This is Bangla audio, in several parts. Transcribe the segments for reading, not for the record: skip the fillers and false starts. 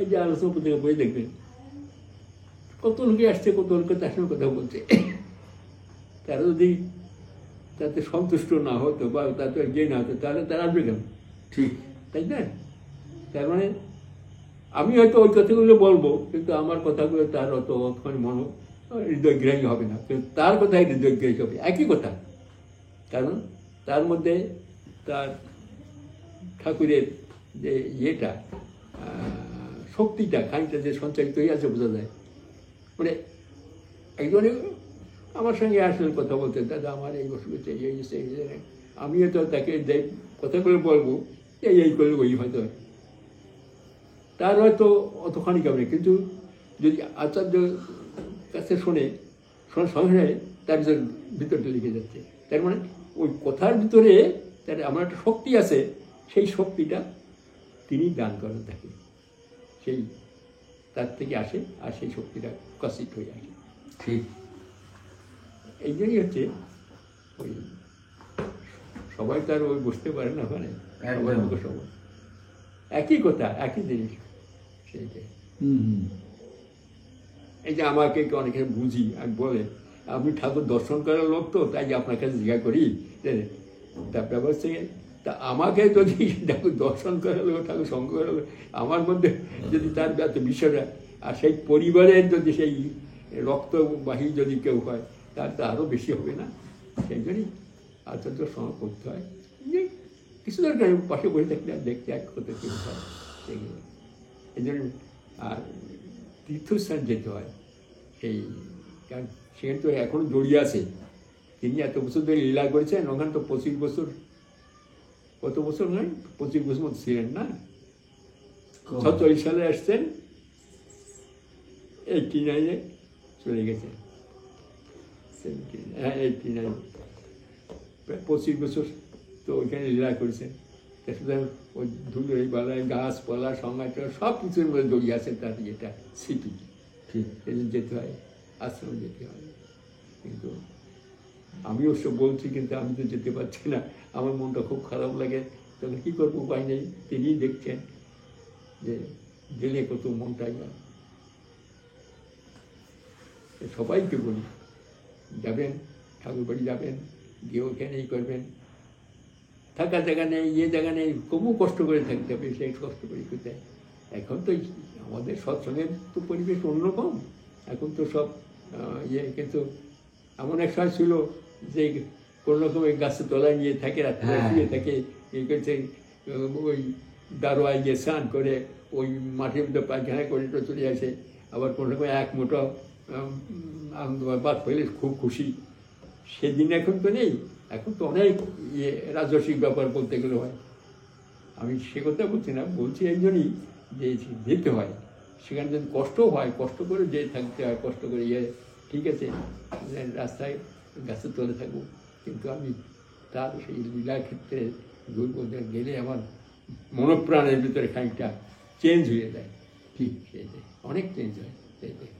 এই যে আলোচনা পত্রিকা বই দেখবেন, কত লোকে আসছে, কত লোকে তার সঙ্গে কথা বলছে, তারা যদি তাতে সন্তুষ্ট না হতো বা তাতে যে না হতো তাহলে তারা আসবে কেন? ঠিক, তাই না? তার মানে আমি হয়তো ওই কথাগুলো বলবো, কিন্তু আমার কথাগুলো তার অতখানি হৃদয়গ্রাহী হবে না, কিন্তু তার কথাই হৃদয়গ্রাহী হবে, একই কথা। কারণ তার মধ্যে তার ঠাকুরের যে ইয়েটা, শক্তিটা খানিকটা যে সঞ্চারিত হয়ে আছে বোঝা যায়। মানে একজনে আমার সঙ্গে আসলে কথা বলতেন, দাদা আমার এই অসুবিধা, এই আমিও তো তাকে যে কথাগুলো বলবো, এই করলে ওই হয়তো তার হয়তো অতখানি কারণে, কিন্তু যদি আচার্য কাছে শোনে, শোনার সঙ্গে সঙ্গে তার ভিতরটা লিখে যাচ্ছে। তার মানে ওই কথার ভিতরে তার আমার একটা শক্তি আছে, সেই শক্তিটা তিনি দান করেন তাকে, সেই তার থেকে আসে, আর সেই শক্তিটা প্রকাশিত হয়ে আসে। ঠিক, এই জন্যই হচ্ছে ওই সবাই তার ওই বুঝতে পারে না, মানে সবাই একই কথা, একই জিনিস সেইটাই। এই যে আমাকে অনেকে বুঝি, আমি বলে আপনি ঠাকুর দর্শন করার লোক তো, তাই যে আপনার কাছে জিজ্ঞাসা করি। তার ব্যাপার থেকে তা আমাকে যদি ঠাকুর দর্শন করার লোক, ঠাকুর সঙ্গ করার লোক, আমার মধ্যে যদি তার বিষয়টা, আর সেই পরিবারের যদি সেই রক্তবাহী যদি কেউ হয়, তার তো আরও বেশি হবে না। সেই জন্যই আচার্য সঙ্গ করতে হয়, যে কিছু দরকার পাশে বসে থাকলে আর দেখতে এক হতে কেউ হয় সেগুলো। এই জন্য আর তীর্থস্থান যেতে হয়, সেই কারণ সেখানে তো এখনও জড়িয়ে আছে। তিনি এত বছর ধরে লীলা করেছেন, ওখানে তো 25 বছর, কত বছর নয় 25 বছর মতো ছিলেন না। 46 সালে আসছেন, 89-এ চলে গেছেন, 89, প্রায় 25 বছর তো ওইখানে লীলা করেছেন। সুতরাং ওই ধুলোই বালায় গাছপালা সংজ্ঞাটা সব কিছুর মধ্যে জড়িয়ে আছেন, তার যেটা স্মৃতি, ঠিক সেদিন যেতে হয়, আশ্রমে যেতে হয়। কিন্তু আমি অবশ্য বলছি, কিন্তু আমি তো যেতে পারছি না, আমার মনটা খুব খারাপ লাগে। তখন কী করবো, উপায় নেই, তিনিই দেখছেন যে গেলে কত মনটা যায়। সবাইকে বলি, যাবেন ঠাকুর বাড়ি যাবেন, গিয়ে ওখানে এই করবেন, থাকা জায়গা নেই, জায়গা নেই, খুবও কষ্ট করে থাকতে হবে, সেই কষ্ট করে কোথায়। এখন তো আমাদের সৎসঙ্গের তো পরিবেশ অন্যরকম, এখন তো সব কিন্তু এমন এক সময় ছিল যে কোনো রকমের গাছের তলায় নিয়ে থাকে, রাত্রে শুয়ে থাকে, এই করছে, ওই দারোয়ায় গিয়ে স্নান করে ওই মাঠের মধ্যে পায়খানা করে তো চলে আসে। আবার কোনো রকম এক মোটা বাদ পেলে খুব খুশি। সেদিন এখন তো নেই, এখন তো অনেক রাজস্বিক ব্যাপার বলতে গেলে হয়। আমি সে কথা বলছি না, বলছি এই জন্যই যে যেতে হয়, সেখানে যদি কষ্টও হয়, কষ্ট করে যে থাকতে হয়, কষ্ট করে ঠিক আছে, রাস্তায় গাছের তলে থাকবো, কিন্তু আমি তার সেই লীলা ক্ষেত্রে গেলে আমার মনপ্রাণের ভিতরে খানিকটা চেঞ্জ হয়ে যায়, ঠিক সেইটাই, অনেক চেঞ্জ হয় সেইটাই।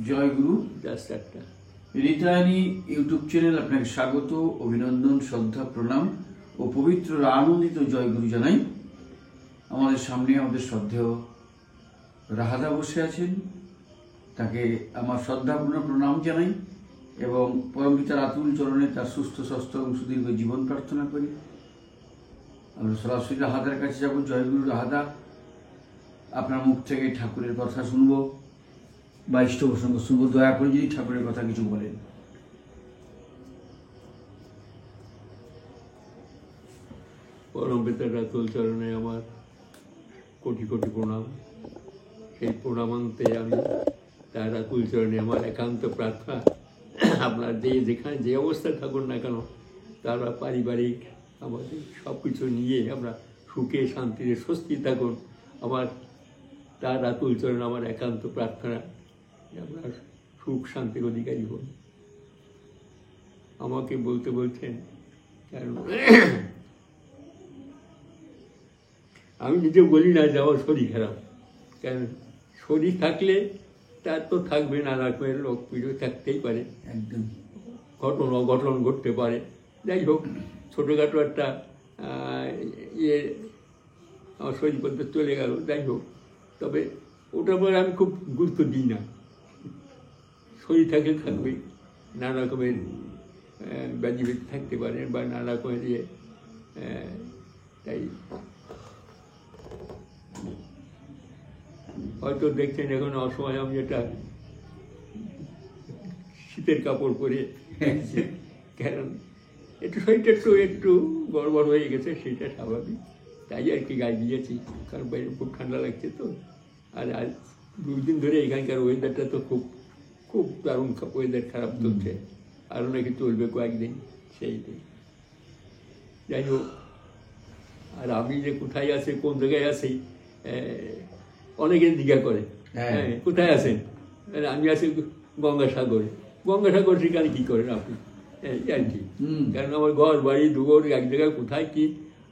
জয়গুরু রিটায়ানি ইউটিউব চ্যানেল আপনাকে স্বাগত, অভিনন্দন, শ্রদ্ধা, প্রণাম ও পবিত্র আনন্দিত জয়গুরু জানাই। আমাদের সামনে আমাদের শ্রদ্ধেয় রাহাদা বসে আছেন, তাকে আমার শ্রদ্ধাপূর্ণ প্রণাম জানাই এবং পরমপিতার আতুল চরণে তার সুস্থ স্বাস্থ্য এবং সুদীর্ঘ জীবন প্রার্থনা করি। আমরা সরাসরি রাহাদার কাছে যাব। জয়গুরু রাহাদা, আপনার মুখ থেকে ঠাকুরের কথা শুনবো বা ইষ্ট প্রসঙ্গ শুনবো। দয়া করে যদি ঠাকুরের কথা কিছু বলেন। পরম পিতার আতুল চরণে আমার কোটি কোটি প্রণাম। সেই প্রণামান্তে আমি তার আতুল চরণে আমার একান্ত প্রার্থনা, আপনার যেখানে যে অবস্থায় থাকুন না কেন, তারা পারিবারিক আমাদের সব কিছু নিয়ে আমরা সুখে শান্তিতে স্বস্তি থাকুন, আমার তার আতুল চরণে আমার একান্ত প্রার্থনা যে আপনার সুখ শান্তির অধিকারী হন। আমাকে বলতে বলছেন কারণ আমি নিজে বলি না যে আমার শরীর খারাপ, কারণ শরীর থাকলে তার তো থাকবে, নানা রকমের রোগ পীড়া থাকতেই পারে, একদম অঘটন ঘটতে পারে। যাই হোক, ছোটোখাটো একটা আমার শরীর পর্যন্ত চলে গেল, যাই হোক, তবে ওটার পরে আমি খুব গুরুত্ব দিই না। শরীর থাকলে থাকবেই, নানা রকমের ব্যাধি থাকতে পারে বা নানা রকমের তাই হয়তো দেখছেন এখন অসময় আমি এটা শীতের কাপড় পরে, কারণ একটু শরীরটা একটু গড়বড় হয়ে গেছে, সেটা স্বাভাবিক, তাই আর কি গায়ে দিয়েছি, কারণ বাইরে খুব ঠান্ডা লাগছে তো। আর আজ 2 দিন ধরে এখানকার ওয়েদারটা তো খুব খুব দারুণ ওয়েদার, খারাপ চলছে, আরও নাকি চলবে কয়েকদিন, সেইটাই। যাই হোক, আর আমি যে কোথায় আছি, কোন জায়গায় আছি, অনেকে জিজ্ঞা করে, হ্যাঁ কোথায় আছেন? আমি আছি গঙ্গাসাগরে। গঙ্গাসাগর সেখানে কী করেন আপনি? এই আর কি, কারণ আমার ঘর বাড়ি দুঘর এক জায়গায়, কোথায় কি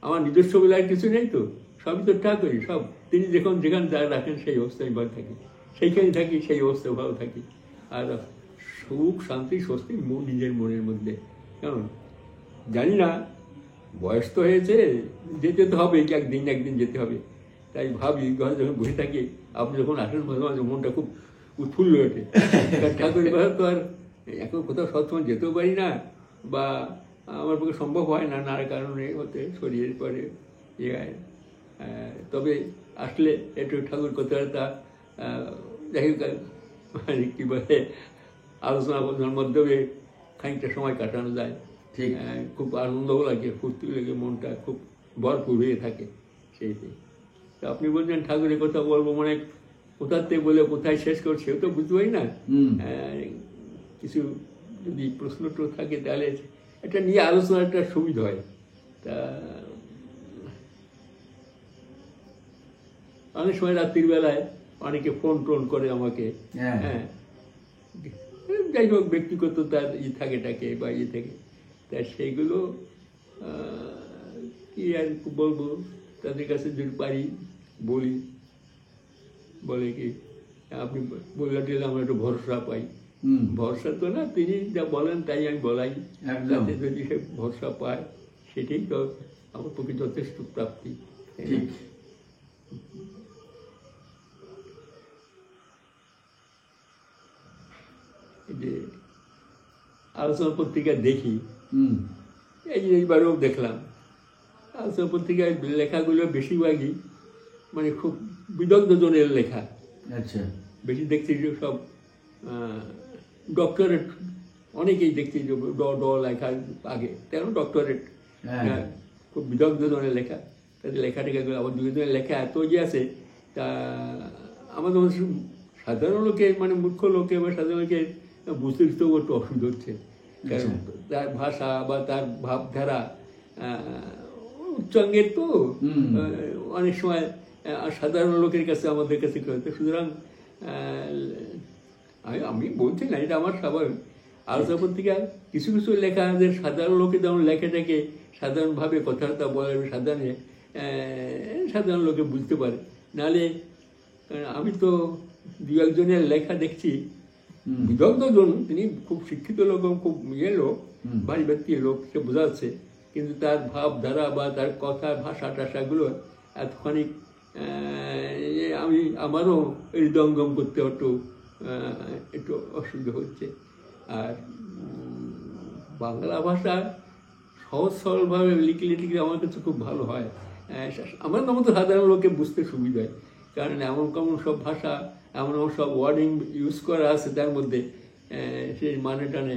আমার নিজস্ব বলে আর কিছু নেই তো, সবই তো ঠাকুরই, সব তিনি যেখানে যা রাখেন সেই অবস্থায় ভালো থাকি, সেইখানে থাকি, সেই অবস্থায় ভালো থাকি। আর সুখ শান্তি স্বস্তি নিজের মনের মধ্যে, কেমন জানি না, বয়স তো হয়েছে, যেতে তো হবে, একদিন যেতে হবে। তাই ভাবি ঘরে যখন বসে থাকি, আপনি যখন আসেন মাঝে মাঝে মনটা খুব উৎফুল্ল ওঠে। ঠাকুরের কথা তো আর এখন কোথাও সবসময় যেতেও পারি না, বা আমার পক্ষে সম্ভব হয় না, নানা কারণে হতে শরীরের পরে তবে আসলে একটু ঠাকুর কথাটা যাই হোক, মানে কী বলে, আলোচনার মাধ্যমে খানিকটা সময় কাটানো যায়, ঠিক খুব আনন্দও লাগে, ফুর্তি লাগে, মনটা খুব ভরপুর হয়ে থাকে সেইটাই। তো আপনি বলছেন ঠাকুরের কথা বলবো, মানে কোথাতে বলে কোথায় শেষ করছে সেও তো বুঝতে পারি না। কিছু যদি প্রশ্ন থাকে তাহলে এটা নিয়ে আলোচনাটা সুবিধা হয়। তা অনেক সময় রাত্রির বেলায় অনেকে ফোন টোন করে আমাকে, হ্যাঁ যাই হোক, ব্যক্তিগত তার থাকে বা থাকে, তা সেইগুলো কি আর বলবো, তাদের কাছে যদি পারি বলি, বলে কি আপনি বললে দিলে আমরা একটু ভরসা পাই। ভরসা তো না, তিনি যা বলেন তাই আমি বলাই, তাতে যদি সে ভরসা পায় সেটাই তো আমার পক্ষে যথেষ্ট প্রাপ্তি। যে আলোচনা পত্রিকা দেখি, এইবারেও দেখলাম আলোচনা পত্রিকায় লেখাগুলো বেশিরভাগই মানে খুব বিদগ্ধজনের লেখা। আচ্ছা, বেশি দেখছি যে সব ডক্টরেট, অনেকেই দেখছি যে লেখা আগে, তেমন ডক্টরেট, খুব বিদগ্ধজনের লেখা। তাদের লেখাটাকে আবার দুজনের লেখা এত আছে, তা আমাদের সাধারণ লোকের, মানে মূর্খ লোকে বা সাধারণ লোকের বুঝতে বুঝতেও একটু অসুবিধা হচ্ছে, কারণ তার ভাষা বা তার ভাবধারা উচ্চাঙ্গের তো অনেক সময় সাধারণ লোকের কাছে, আমাদের কাছে হতো। সুতরাং আমি বলছি না, এটা আমার স্বাভাবিক। আলোচনা পত্রিকায় কিছু কিছু লেখা আমাদের সাধারণ লোকে যেমন লেখাটাকে সাধারণভাবে কথাবার্তা বলে, সাধারণ লোকে বুঝতে পারে। নাহলে আমি তো 2-1 জনের লেখা দেখছি, বিদগ্ধজন, তিনি খুব শিক্ষিত লোক, খুব লোক, বাড়ি ব্যক্তি লোক, সে বোঝা যাচ্ছে, কিন্তু তার ভাবধারা বা তার কথা, ভাষা টাষাগুলো এতখানি আমারও হৃদয়ঙ্গম করতে একটু একটু অসুবিধা হচ্ছে। আর বাংলা ভাষা সহজ সরলভাবে লিখলে আমার কাছে খুব ভালো হয়। আমার মতো সাধারণ লোকে বুঝতে সুবিধা হয়, কারণ এমন কেমন সব ভাষা, এমন সব ওয়ার্ডিং ইউজ করা আছে তার মধ্যে, সেই মানে টানে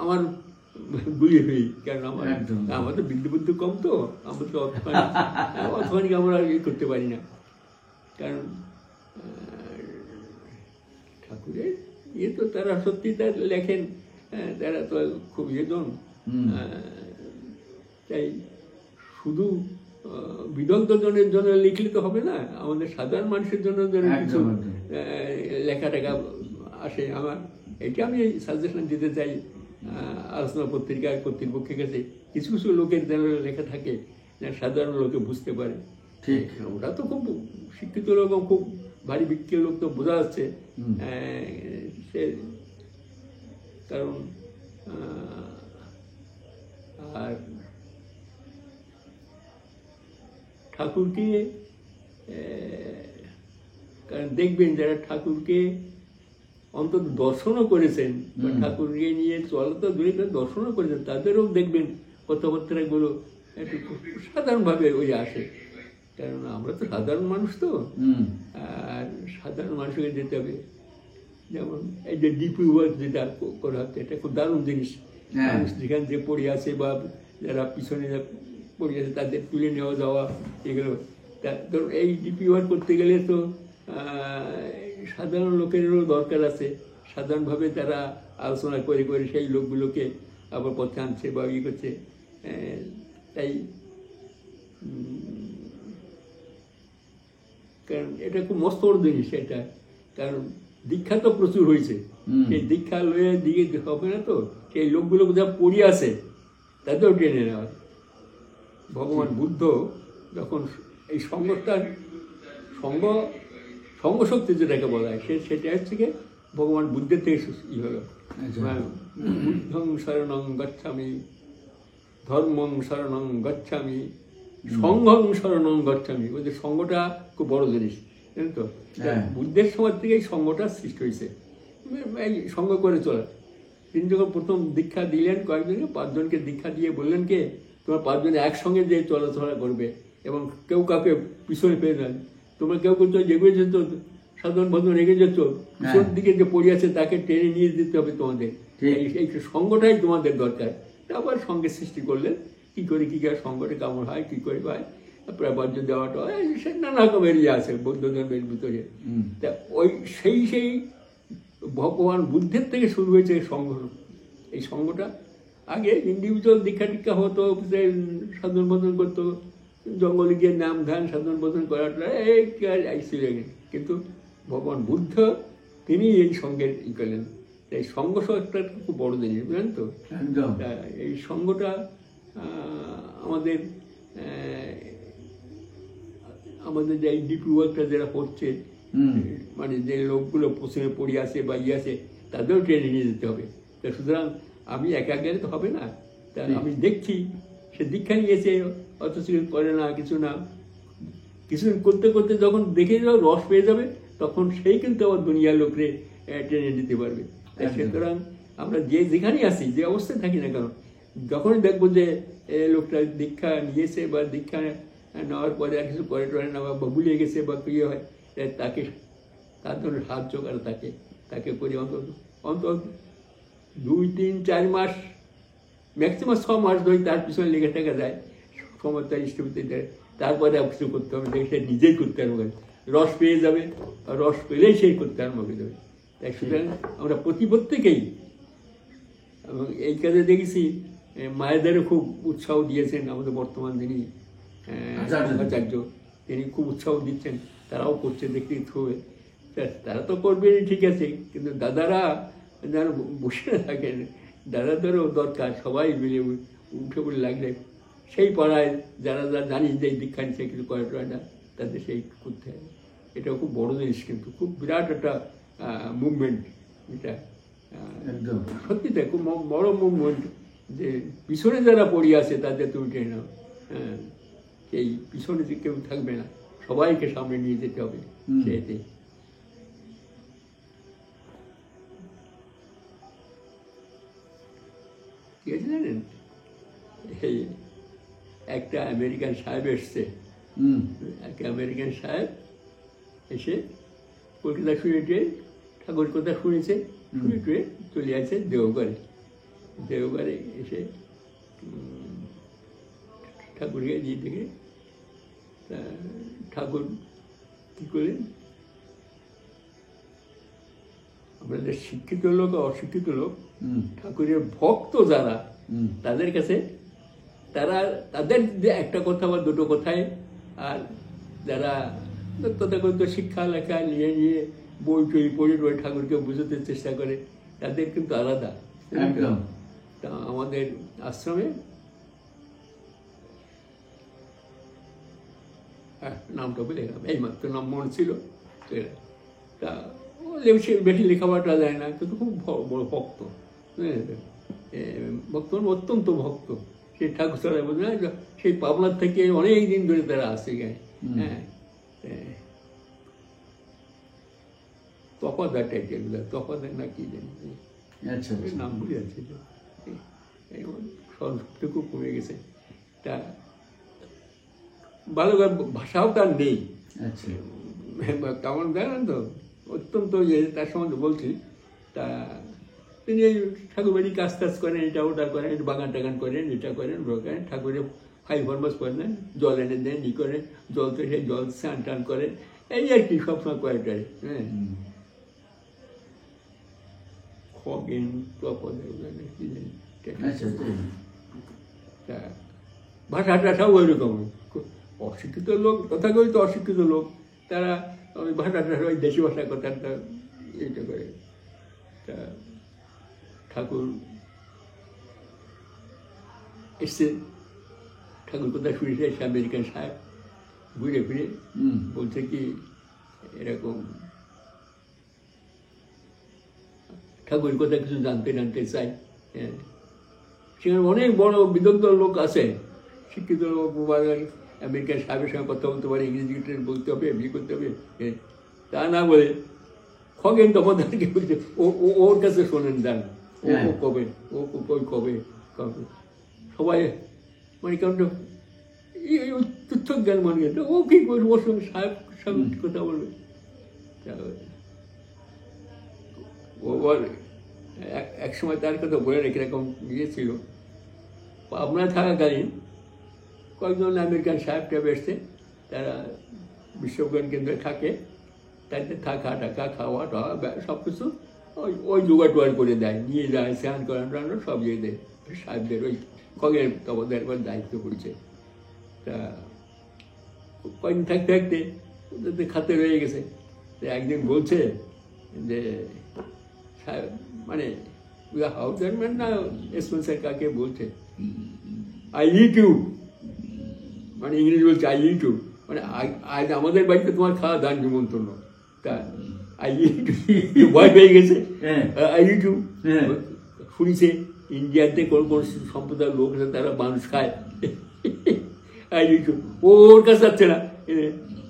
আমার বুঝে হই। কারণ আমার তো বিদ্যুৎ কম, তো আমরা তো অথবানিক আমরা করতে পারি না। কারণ ঠাকুরের তো তারা সত্যি তার লেখেন, তারা তো খুব জন। তাই শুধু বিদগ্ধ জনের জন্য লিখলে তো হবে না, আমাদের সাধারণ মানুষের জন্য কিছু লেখা টেখা আসে। আমার এটা আমি সাজেশন দিতে চাই আলোচনা পত্রিকার কর্তৃপক্ষের কাছে, কিছু কিছু লোকের যেন লেখা থাকে সাধারণ লোকে বুঝতে পারে। ঠিক, ওরা তো খুব শিক্ষিত লোক, খুব ভারী বিক্ষিত লোক, তো বোঝা যাচ্ছে। সে কারণ আর ঠাকুরকে কারণ দেখবেন যারা ঠাকুরকে অন্তত দর্শনও করেছেন, বা ঠাকুরকে নিয়ে চলা তো দূরে দর্শনও করেছেন, তাদেরও দেখবেন কথাবার্তাগুলো একটু সাধারণভাবে ওই আসে। কারণ আমরা তো সাধারণ মানুষ, তো আর সাধারণ মানুষকে যেতে হবে। যেমন এই যে ডিপি ওয়ার্ক যেটা করা হচ্ছে, এটা খুব দারুণ জিনিস। মানুষ যেখানে যে পড়ে আছে বা যারা পিছনে পড়ে আছে তাদের তুলে নেওয়া যাওয়া, এগুলো ধরুন এই ডিপি ওয়ার্ক করতে গেলে তো সাধারণ লোকেরও দরকার আছে। সাধারণভাবে তারা আলোচনা করে করে সেই লোকগুলোকে আবার পথে আনছে বা ইয়ে করছে। তাই কারণ এটা খুব মস্ত বড় জিনিস এটা। কারণ দীক্ষা তো প্রচুর হয়েছে, সেই দীক্ষা লয়ে দিকে হবে না, তো সেই লোকগুলো যা পড়ে আছে তাদেরও টেনে নেওয়া। ভগবান বুদ্ধ যখন এই সঙ্গশক্তি যেটাকে বলা হয়, সেটা হচ্ছে গিয়ে ভগবান বুদ্ধের থেকে ই হলো। বুদ্ধং শরণং গচ্ছামি, ধর্মং শরণং গচ্ছামি, সংঘং শরণং গচ্ছামি। ওই যে সঙ্গটা খুব বড় জিনিস, জানেন তো। বুদ্ধের সময় থেকে এই সঙ্গটা সৃষ্টি হয়েছে, এই সঙ্গ করে চলা। তিনি যখন প্রথম দীক্ষা দিলেন কয়েকজনকে, 5 জনকে দীক্ষা দিয়ে বললেন কে তোমার 5 জনে একসঙ্গে যে চলাচলা করবে, এবং কেউ কাউকে পিছনে পেয়ে দেন। তোমরা কেউ কেউ এগিয়ে যেত, সাধারণ ভদ্র এগিয়ে যেত, পিছন দিকে যে পড়ে আছে তাকে টেনে নিয়ে দিতে হবে তোমাদের। এই সঙ্গটাই তোমাদের দরকার। আবার সঙ্গে সৃষ্টি করলেন, কি করে সঙ্গটা কেমন হয়, কি করে হয়, প্রাবর্য দেওয়াটা হয়, সে নানা রকমের ইয়ে আছে বৌদ্ধ ধর্মের ভিতরে। তা ওই সেই ভগবান বুদ্ধের থেকে শুরু হয়েছে সঙ্গ। এই সঙ্গটা আগে ইন্ডিভিজুয়াল দীক্ষা টিক্ষা হতো, সাধন ভজন করতো, জঙ্গলে গিয়ে নাম ধ্যান সাধন ভজন করাটা কিন্তু ভগবান বুদ্ধ তিনি এই সঙ্গের ই করলেন। এই সঙ্গ একটা খুব বড় জিনিস, বুঝলেন তো। এই সঙ্গটা আমাদের যে ডিপি ওয়ার্কটা যেটা হচ্ছে, মানে যে লোকগুলো পশ্চিমে পড়ে আছে বা ইয়ে আছে তাদেরও ট্রেনে নিয়ে যেতে হবে। তা সুতরাং আমি একা গেলে তো হবে না। তা আমি দেখছি সে দীক্ষা নিয়েছে, অথচ করে না, কিছু না, কিছুদিন করতে করতে যখন দেখে যাও রস পেয়ে যাবে, তখন সেই কিন্তু আবার দুনিয়ার লোকরে ট্রেনে নিতে পারবে। সুতরাং আমরা যেখানেই আসি, যে অবস্থায় থাকি না কেন, যখনই দেখবো যে লোকটা দীক্ষা নিয়েছে বা দীক্ষা নেওয়ার পরে আর কিছু করে টরে না বা ভুলিয়ে গেছে বা ইয়ে হয়, তাকে তার জন্য সাহায্য করে, তাকে করি অন্তত 2, 3, 4 মাস, ম্যাক্সিমাম 6 মাস ধরে তার পিছনে লেগে থাকা যায়। সময় তার ইষ্টপতি দেয়, তারপরে আর কিছু করতে হবে, সে নিজেই করতে পারবে, রস পেয়ে যাবে, রস পেলেই সেই করতে আরম্ভ করে দেবে। তাই সুতরাং আমরা প্রত্যেকেই, এবং এই কাজে দেখেছি মায়েদেরও খুব উৎসাহ দিয়েছেন আমাদের বর্তমান যিনি আচার্য, তিনি খুব উৎসাহ দিচ্ছেন, তারাও করছে, দেখতে হবে। তারা তো করবেন ঠিক আছে, কিন্তু দাদারা যেন বসে না থাকেন, দাদাদেরও দরকার, সবাই মিলে উঠে পড়ে লাগলে সেই পাড়ায় যারা জানি যে দীক্ষা নিচ্ছে কিছু করে না, তাদের সেই করতে হবে। এটাও খুব বড় জিনিস, কিন্তু খুব বিরাট একটা মুভমেন্ট, এটা সত্যি তাই খুব বড় মুভমেন্ট। যে পিছনে যারা পড়ে আছে তাদের তুমি টেনে নাও, সেই পিছনে যে কেউ থাকবে না, সবাইকে সামনে নিয়ে যেতে হবে। সেটাই ঠিক আছে জানেন, এই একটা আমেরিকান সাহেব এসছে, হুম একটা আমেরিকান সাহেব এসে কলকাতা শুনেছে, ঠাকুর কথা শুনেছে, শুনে টুয়ে চলে আসে দেওঘরে। দেওঘরে এসে ঠাকুরকে দিয়ে দেখে ঠাকুর কী করলেন, আমাদের শিক্ষিত লোক অশিক্ষিত লোক, ঠাকুরের ভক্ত যারা তাদের কাছে তাদের যে একটা কথা বা দুটো কথায়, আর যারা তথাকথিত শিক্ষা লেখা নিয়ে নিয়ে বই টই পড়ে টই ঠাকুরকে বুঝতে চেষ্টা করে, তাদের কিন্তু আলাদা। একদম। তা আমাদের আশ্রমে নামটা বলে গেলাম, এই মাত্র নাম মনে ছিল। তা বেশি লেখাপড়া যায় না, কিন্তু খুব বড় ভক্ত, ভক্ত অত্যন্ত ভক্ত। সেই ঠাকুর সারা বলছে না, সেই পাবনার থেকে অনেক দিন ধরে তারা আসে গায়ে। হ্যাঁ, তফাদার টাইটেল, তফাদার না কি জানি, আচ্ছা নাম ভুলে যাচ্ছে, সংস্কৃত খুব কমে গেছে। তা ভালো ভাষাও তার নেই। আচ্ছা, কেমন জানেন তো, অত্যন্ত তার সম্বন্ধে বলছি। তা তিনি এই ঠাকুরবাড়ি কাজ টাজ করেন, এটা ওটা করেন, বাগান টাগান করেন, এটা করেন ওটা করেন, ঠাকুরের ফাই ফরমাস করেন, জল এনে দেন, ই করেন, জল তো সেই জল স্নান টান করেন, এই আর কি সবসময় করে টারে। হ্যাঁ, খগেন কি জানি, তা ভাষা টাষাও ওই রকম। অশিক্ষিত লোক, তথাকথিত অশিক্ষিত লোক, তারা ওই ভাষা টাষা ওই দেশি ভাষা কথাটা এইটা করে। তা ঠাকুর এসছে, ঠাকুর কথা শুনেছে, এসে আমেরিকান সাহেব ঘুরে ফিরে বলছে কি এরকম ঠাকুর কথা কিছু জানতে চাই। হ্যাঁ, সেখানে অনেক বড় বিদগ্ধ লোক আছে, শিক্ষিত লোক, আমেরিকান সাহেবের সঙ্গে কথা বলতে পারে, ইংরেজি বলতে হবে, বিয়ে করতে হবে। তা না বলে খগেন তপনদারকে বলছে, ওর কাছে শোনেন যান, ও কবে, ও কবে কবে, সবাই মানে কারণ তুচ্ছ জ্ঞান মনে গেছে, ও কি করবে, ওর সঙ্গে সাহেব সঙ্গে কথা বলবে। ও এক সময় তার কথা বলে রেখে এরকম ইয়ে ছিল, পাবনা থাকাকালীন কয়েকজন আমেরিকান সাহেব টাইপ এসছে, তারা বিশ্ববিজ্ঞান কেন্দ্রে থাকে, তাদের থাকা টাকা খাওয়া টাওয়া সব কিছু ওই জোগাড় টোয়ার করে দেয়, নিয়ে যায়, স্নান করানো সব ইয়ে দেয় সাহেবদের, ওই খগের তবদের দায়িত্ব পড়ছে। তা কয়েকদিন থাকতে থাকতে ওদের খাতে রয়ে গেছে। একদিন বলছে যে সাহেব মানে হাউস গার্ডম্যান না স্পন্সার কাকে বলছে, আই নিড ইউ, মানে ইংরেজি বলছে আই নিড ইউ, মানে আজ আমাদের বাড়িতে তোমার খাওয়া দান নিমন্ত্রণ। তা আই নিড ইউ ভয় পেয়ে গেছে, আই নিড ইউ শুনিছে ইন্ডিয়াতে কোন কোন সম্প্রদায়ের লোক আছে তারা মানুষ খায়, আই নিড ইউ, ওর কাছে যাচ্ছে না।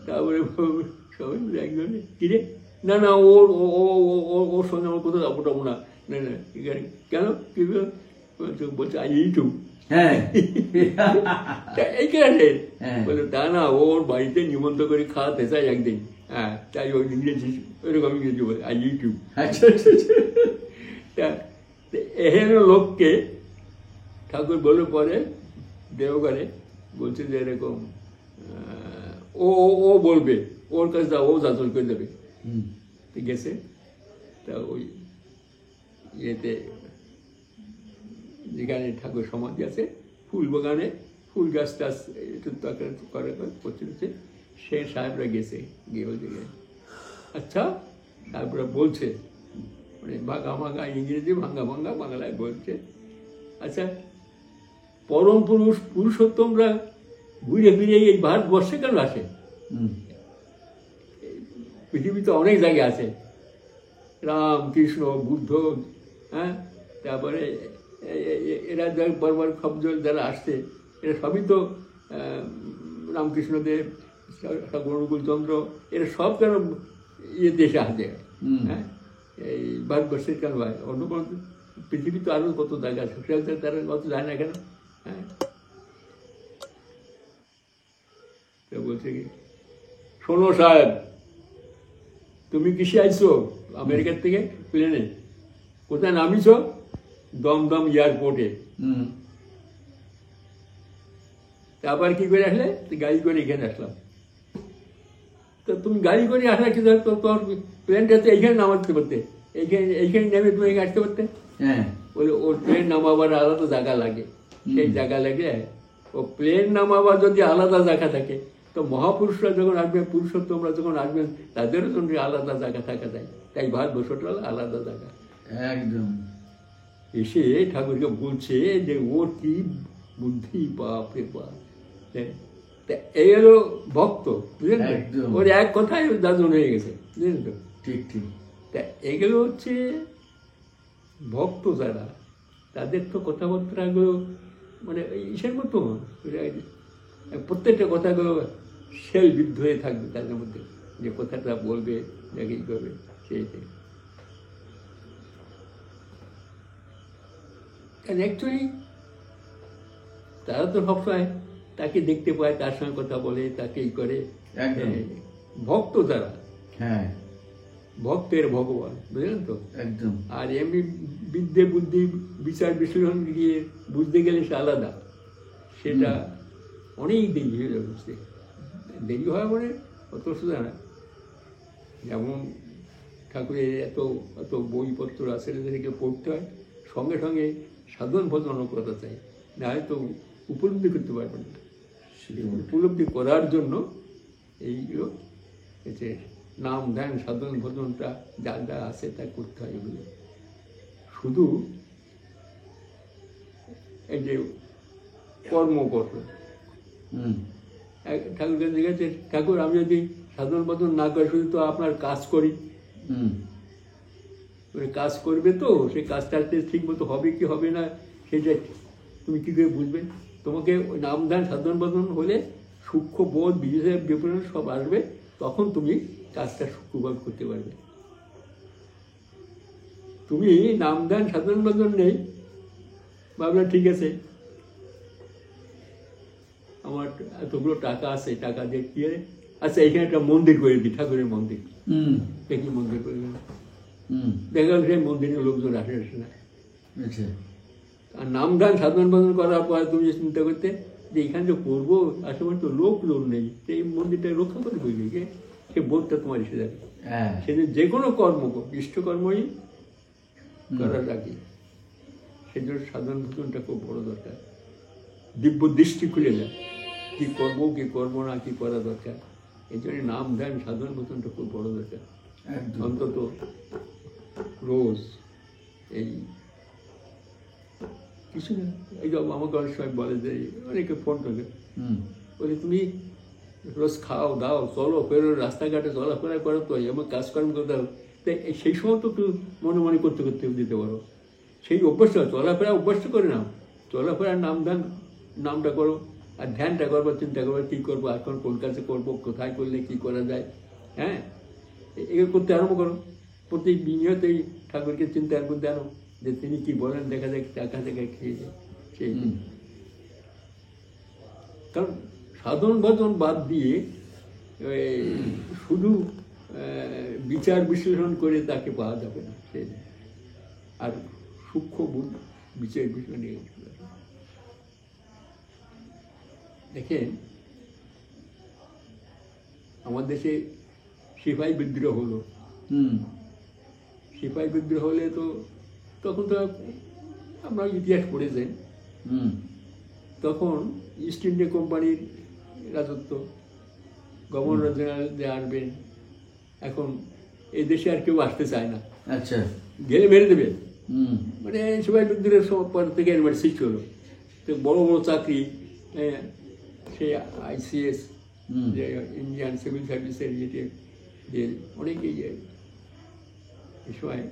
তারপরে সবাই একজনে কিরে, না না ওর ওর সঙ্গে আমার কোথাও যাবো টাবো না, না না কেন কি বলছে আই নিড ইউ। হ্যাঁ, এই কারণে বলে তা না, ওর বাড়িতে নিমন্ত্রণ করে খাওয়াতে চাই একদিন। হ্যাঁ, তাই ওই ইংরেজি ওইরকম ইংরেজি বলে আই নিড ইউ। তা এহেন লোককে ঠাকুর বলে পরে দেওঘরে বলছে যে এরকম ও ও বলবে, ওর কাছে যাও, ও যাচল করে দেবে। গেছে, তা ওই ইয়েতে যেখানে ঠাকুর সমাধি আছে, ফুল বাগানে ফুল গাছ টাছ করছে, সে সাহেবরা গেছে, গিয়ে বলছে আচ্ছা, সাহেবরা বলছে মানে ভাঙা ভাঙা ইংরেজি, ভাঙা ভাঙা বাংলায় বলছে, আচ্ছা পরম পুরুষ পুরুষোত্তমরা ঘুরে ফিরে এই ভারতবর্ষে কেন আসে? পৃথিবীতে অনেক জায়গায় আছে, রাম কৃষ্ণ বুদ্ধ, হ্যাঁ, তারপরে এরা বড় শব্দ যারা আসছে, এরা সবই তো রামকৃষ্ণদেব, অনুকূলচন্দ্র, এরা সব কেন ইয়ে দেশে আসে? হ্যাঁ, এই ভারতবর্ষের কেন হয়? অন্য কোনো পৃথিবীতে আরও কত জায়গা আছে, সেটা তারা কত যায় না কেন? হ্যাঁ, তো বলছে কি, শোনো সাহেব, তুমি কিসে আইছো আমেরিকার থেকে প্লেনে? কোথায় নামিছ? দমদম এয়ারপোর্টে। তারপর কি করে আসলে? গাড়ি করে এখানে আসলাম। তো তুমি গাড়ি করে আসলে কি তোর প্লেনটা তো এইখানে নামাতে পারতে, এইখানে নেমে তুমি এখানে আসতে পারতে। বলে ওর প্লেন নামাবার আলাদা জায়গা লাগে, সেই জায়গা লাগে। ও প্লেন নামাবার যদি আলাদা জায়গা থাকে, তো মহাপুরুষরা যখন আসবে, পুরুষোত্তমরা যখন আসবেন, তাদেরও জন্য আলাদা জায়গা থাকা যায়। তাই ভারতবর্ষটা আলাদা জায়গা। একদম। এসে ঠাকুরকে বলছে যে ওর কি বুদ্ধি, বাপ রে বাপ। এই হলো ভক্ত, বুঝলেন তো? ওর এক কথায় দাদন হয়ে গেছে, বুঝলেন তো? ঠিক ঠিক। তা এগুলো হচ্ছে ভক্ত যারা, তাদের তো কথাবার্তাগুলো মানে ইসের মতো, প্রত্যেকটা কথাগুলো সেলবিদ্ধ হয়ে থাকবে তাদের মধ্যে, যে কথাটা বলবে, যাকে ই করবে, সেইটাই। কারণ অ্যাকচুয়ালি তারা তো সবসময় তাকে দেখতে পায়, তার সঙ্গে কথা বলে, তাকে ই করে। ভক্ত যারা, হ্যাঁ, ভক্তের ভগবান, বুঝলেন তো? একদম। আর এমনি বিদ্যে বুদ্ধি বিচার বিশ্লেষণ গিয়ে বুঝতে গেলে সে আলাদা, সেটা অনেক দেরি হয়ে যাবে বুঝতে। দেরি হয় মানে অত সোজা না। যেমন ঠাকুরের এত এত বইপত্র আছে, এদেরকে পড়তে হয়, সঙ্গে সঙ্গে সাধন ভজনও করা চাই, না হয়তো উপলব্ধি করতে পারবেন না। উপলব্ধি করার জন্য এইগুলো হচ্ছে নাম ধ্যান সাধন ভজনটা যা যা আছে তা করতে হয়। এগুলো শুধু এই যে কর্ম করবে। ঠাকুরকে জিজ্ঞাসা, ঠাকুর আমি যদি সাধন ভজন না করি, শুধু তো আপনার কাজ করি, কাজ করবে তো সেই কাজটা ঠিক মতো হবে কি হবে না সেটা তুমি কী করে বুঝবে? তোমাকে ওই নাম ধ্যান সাধন ভজন হলে সূক্ষ্ম বোধ, বিশেষ বিবরণ সব আসবে, তখন তুমি কাজটা সূক্ষ্মভাবে করতে পারবে। তুমি নাম ধ্যান সাধন ভজন নেই, ভাবলে ঠিক আছে আমার এতগুলো টাকা আছে, টাকা দিয়ে কি আচ্ছা এখানে একটা মন্দির করে দিই, ঠাকুরের মন্দির, দেখি মন্দির করে দিন, দেখা গেল সেই মন্দিরে লোকজন আসে না। আর নাম গান সাধন ভজন করার পর তুমি চিন্তা করতে যে এখানে যে করবো, আসলে তো লোক নেই, এই মন্দিরটা রক্ষা করে বলবে কে? সে বোধটা তোমার এসে যাবে। সেদিন যে কোনো কর্ম, ইষ্টকর্মই করা লাগে, সেজন্য সাধন ভজনটা খুব বড় দরকার। দিব্য দৃষ্টি খুলে যায়, কি করবো কি করবো না, কি করা দরকার। এই জন্য নাম ধ্যান সাধন ভজনটা খুব বড় দরকার। অন্তত রোজ এই কিছু না, এই যে আমাকে অনেক সময় বলে যে, অনেকে ফোন করে বলে তুমি রোজ খাও দাও, চলো ফেরো, রাস্তাঘাটে চলাফেরা করো, তো এমন কাজকর্ম করতে হবে, তাই সেই সময় তো একটু মনে মনে করতে করতে দিতে পারো। সেই অভ্যাসটা, চলাফেরা অভ্যাসটা করে নাও, চলাফেরার নাম ধ্যান নামটা করো, আর ধ্যানটা করবো, চিন্তা করবো কী করবো, এখন কোন কাজে করবো, কোথায় করলে কী করা যায়, হ্যাঁ এগুলো করতে আরম্ভ করো। প্রতি বিনিয়োগেই ঠাকুরকে চিন্তার মধ্যে আনো, যে তিনি কি বলেন, দেখা যায় টাকা থেকে খেয়ে যায় সেই। কারণ সাধন ভজন বাদ দিয়ে শুধু বিচার বিশ্লেষণ করে তাকে পাওয়া যাবে না, সেই আর সূক্ষ্ম বিচার বিশ্লেষণ। দেখেন আমার দেশে সিপাহী বিদ্রোহ হলো, সিপাহী বিদ্রোহ হলে তো তখন তো আমরা ইতিহাস পড়েছেন, তখন ইস্ট ইন্ডিয়া কোম্পানির রাজত্ব, গভর্নর জেনারেল যে আসবেন, এখন এই দেশে আর কেউ আসতে চায় না, আচ্ছা গেলে মেরে দেবে, মানে সিপাহী বিদ্রোহের পর থেকে এর সৃষ্টি হলো। তো বড় বড় চাকরি, সেই ICS, যে ইন্ডিয়ান সিভিল সার্ভিসের যেটি, যে অনেকেই এই সময়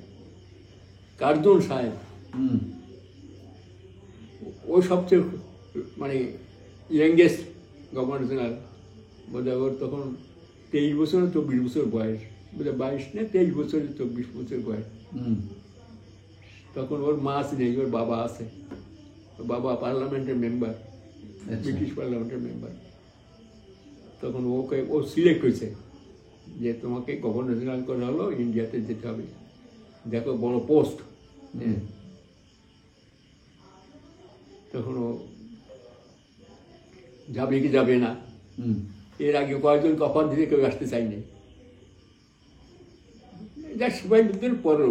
কার্জন সাহেব, ও সবচেয়ে মানে ইয়াংগেস্ট গভর্নর জেনারেল, বোধহয় ওর তখন 23 বছর 24 বছর বয়স, বোধহয় 22 না 23 বছর 24 বছর বয়স। তখন ওর মা নেই, ওর বাবা আছে। ওর বাবা পার্লামেন্টের মেম্বার, ব্রিটিশ পার্লামেন্টের মেম্বার। তখন ও সিলেক্ট হয়েছে যে তোমাকে গভর্নর জেনারেল করা হলো, ইন্ডিয়াতে যেতে হবে, দেখো বড় পোস্ট। তখন ও যাবে কি যাবে না, এর আগে কয়েকজন কপাল দিতে কেউ আসতে চাইনি। যা সিপাহী বিদ্রোহের পরে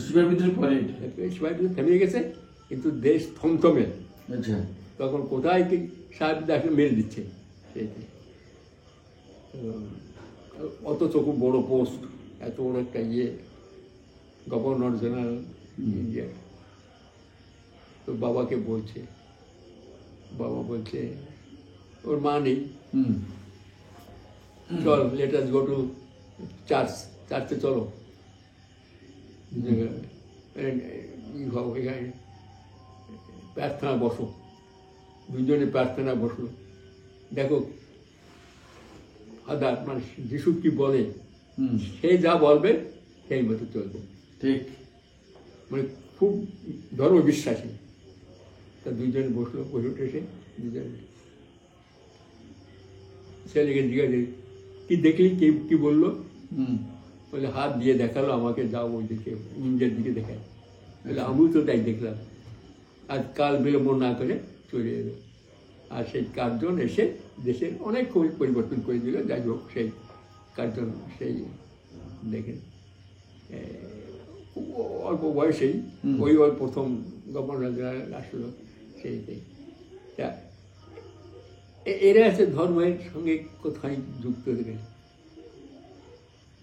সিপাহী বিদ্রোহের পরে সিপাহী বিদ্রোহ থেমে গেছে, কিন্তু দেশ থমথমে। তখন কোথায় কি সাহেব দেখে মেরে দিচ্ছে সেইটি। অথচ খুব বড় পোস্ট, এত বড় একটা গভর্নর জেনারেল ইন্ডিয়ার। তো বাবাকে বলছে, বাবা বলছে ওর মা নেই, চল লেট আস গো টু চার্চে চলো, এখানে প্রার্থনা বসো। দুজনে প্রার্থনা বসলো। দেখো ফাদার মানে যিশু কি বলে, সে যা বলবে সেই মতো চলবে। ঠিক, মানে খুব ধর্মবিশ্বাসী। তা দুজনে বসলো, বসে উঠে এসে দুজনে ছেলেকে জিজ্ঞাসা, কি দেখলি, কি বললো? বলে হাত দিয়ে দেখালো আমাকে, যাও ওই দিকে, ইন্ডিয়ার দিকে দেখায়। বলে আমিও তো তাই দেখলাম। আর কাল বিলম্ব না করে চলে এলো। আর সেই কার্জন এসে দেশের অনেক পরিবর্তন করে দিল। যাই হোক, সেই কার্জন সেই দেখেন অল্প বয়সেই ওই প্রথম গভর্নর জেনারেল আসলো সেইটাই। তা এরা আছে ধর্মের সঙ্গে কোথায় যুক্ত থেকে।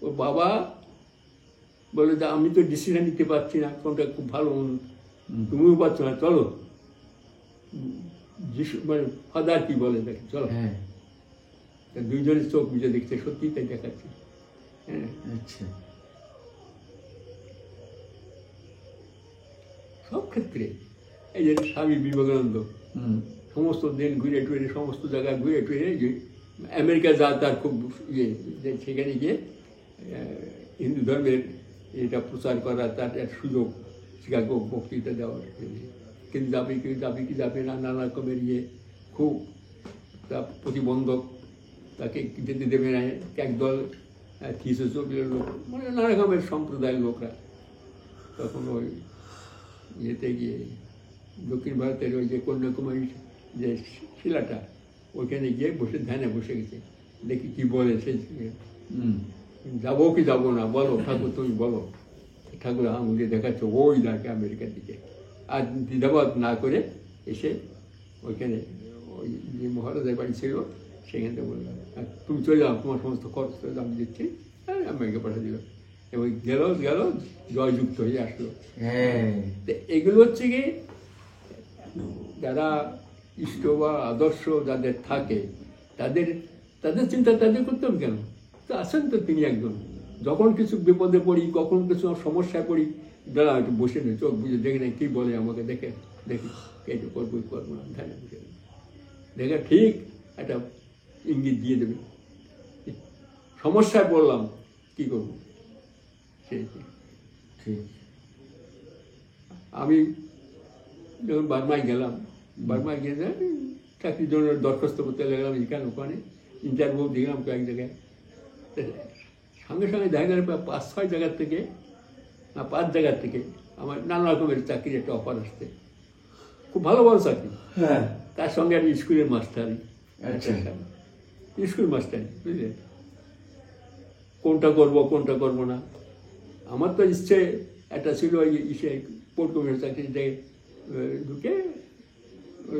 ওর বাবা বলে যে আমি তো ডিসিশন নিতে পারছি না, কোনটা খুব ভালো, তুমিও পারছো না, চলো যিশু মানে ফাদার কি বলে দেখে, চলো। দুইজনের চোখ বুঝে দেখছে, সত্যি তাই দেখাচ্ছে। হ্যাঁ, আচ্ছা, সব ক্ষেত্রে এই যে স্বামী বিবেকানন্দ সমস্ত দিন ঘুরে টুরে, সমস্ত জায়গায় ঘুরে টুরে, যে আমেরিকা যা তার খুব সেখানে গিয়ে হিন্দু ধর্মের এটা প্রচার করা, তার সুযোগ, শিকাগো বক্তৃতা দেওয়ার। কিন্তু যাবে কি যাবে না, নানা রকমের খুব তা প্রতিবন্ধক, তাকে যেতে দেবে না। একদল থিসোসফির লোক, মানে নানা রকমের সম্প্রদায়ের লোকরা তখন ওই ইয়েতে গিয়ে দক্ষিণ ভারতের ওই যে কন্যাকুমারী যে শিলাটা, ওইখানে গিয়ে বসে ধ্যানে বসে গেছে। দেখি কি বলে সে, যাবো কি যাবো না, বলো ঠাকুর, তুমি বলো। ঠাকুর আঙুলে দেখাচ্ছে ওই দেখে আমেরিকার দিকে। আর দ্বিধাবোধ না করে এসে ওইখানে ওই যে মহারাজের বাড়ি ছিল সেখান থেকে বললাম, তুমি চলে যাও, তোমার সমস্ত খরচ আমি দিচ্ছি। হ্যাঁ, আমেরিকা পাঠিয়ে দিল। এবং গেল জয়যুক্ত হয়ে আসলো। এগুলো হচ্ছে কি, যারা ইষ্ট বা আদর্শ যাদের থাকে, তাদের চিন্তা তাদের করতে হবে কেন? তো আছেন তো তিনি একজন। যখন কিছু বিপদে পড়ি, কখন কিছু সমস্যায় পড়ি, দাঁড়া একটু বসে নেই, চোখ বুঝে দেখে নেই, কী বলে আমাকে, দেখি এইটু করবো না, ধ্যানে বসে দেখে ঠিক একটা ইঙ্গিত দিয়ে দেবে। সমস্যায় পড়লাম, কী করবো সেই। ঠিক, আমি যখন বার্মায় গেলাম, বার্মায় গিয়ে চাকরির জন্য দরখাস্ত করতে লাগলাম, এখানে ওখানে ইন্টারভিউ দিলাম কয়েক জায়গায়। সঙ্গে সঙ্গে দেখা গেল 5-6 জায়গার থেকে, 5 জায়গার থেকে আমার নানা রকমের চাকরির একটা অফার আসছে, খুব ভালো ভালো চাকরি। হ্যাঁ, তার সঙ্গে আমি স্কুলের মাস্টারি, স্কুল মাস্টারি, বুঝলেন। কোনটা করবো না। আমার তো ইচ্ছে একটা ছিল ওই পোর্ট কমিশনের চাকরি ঢুকে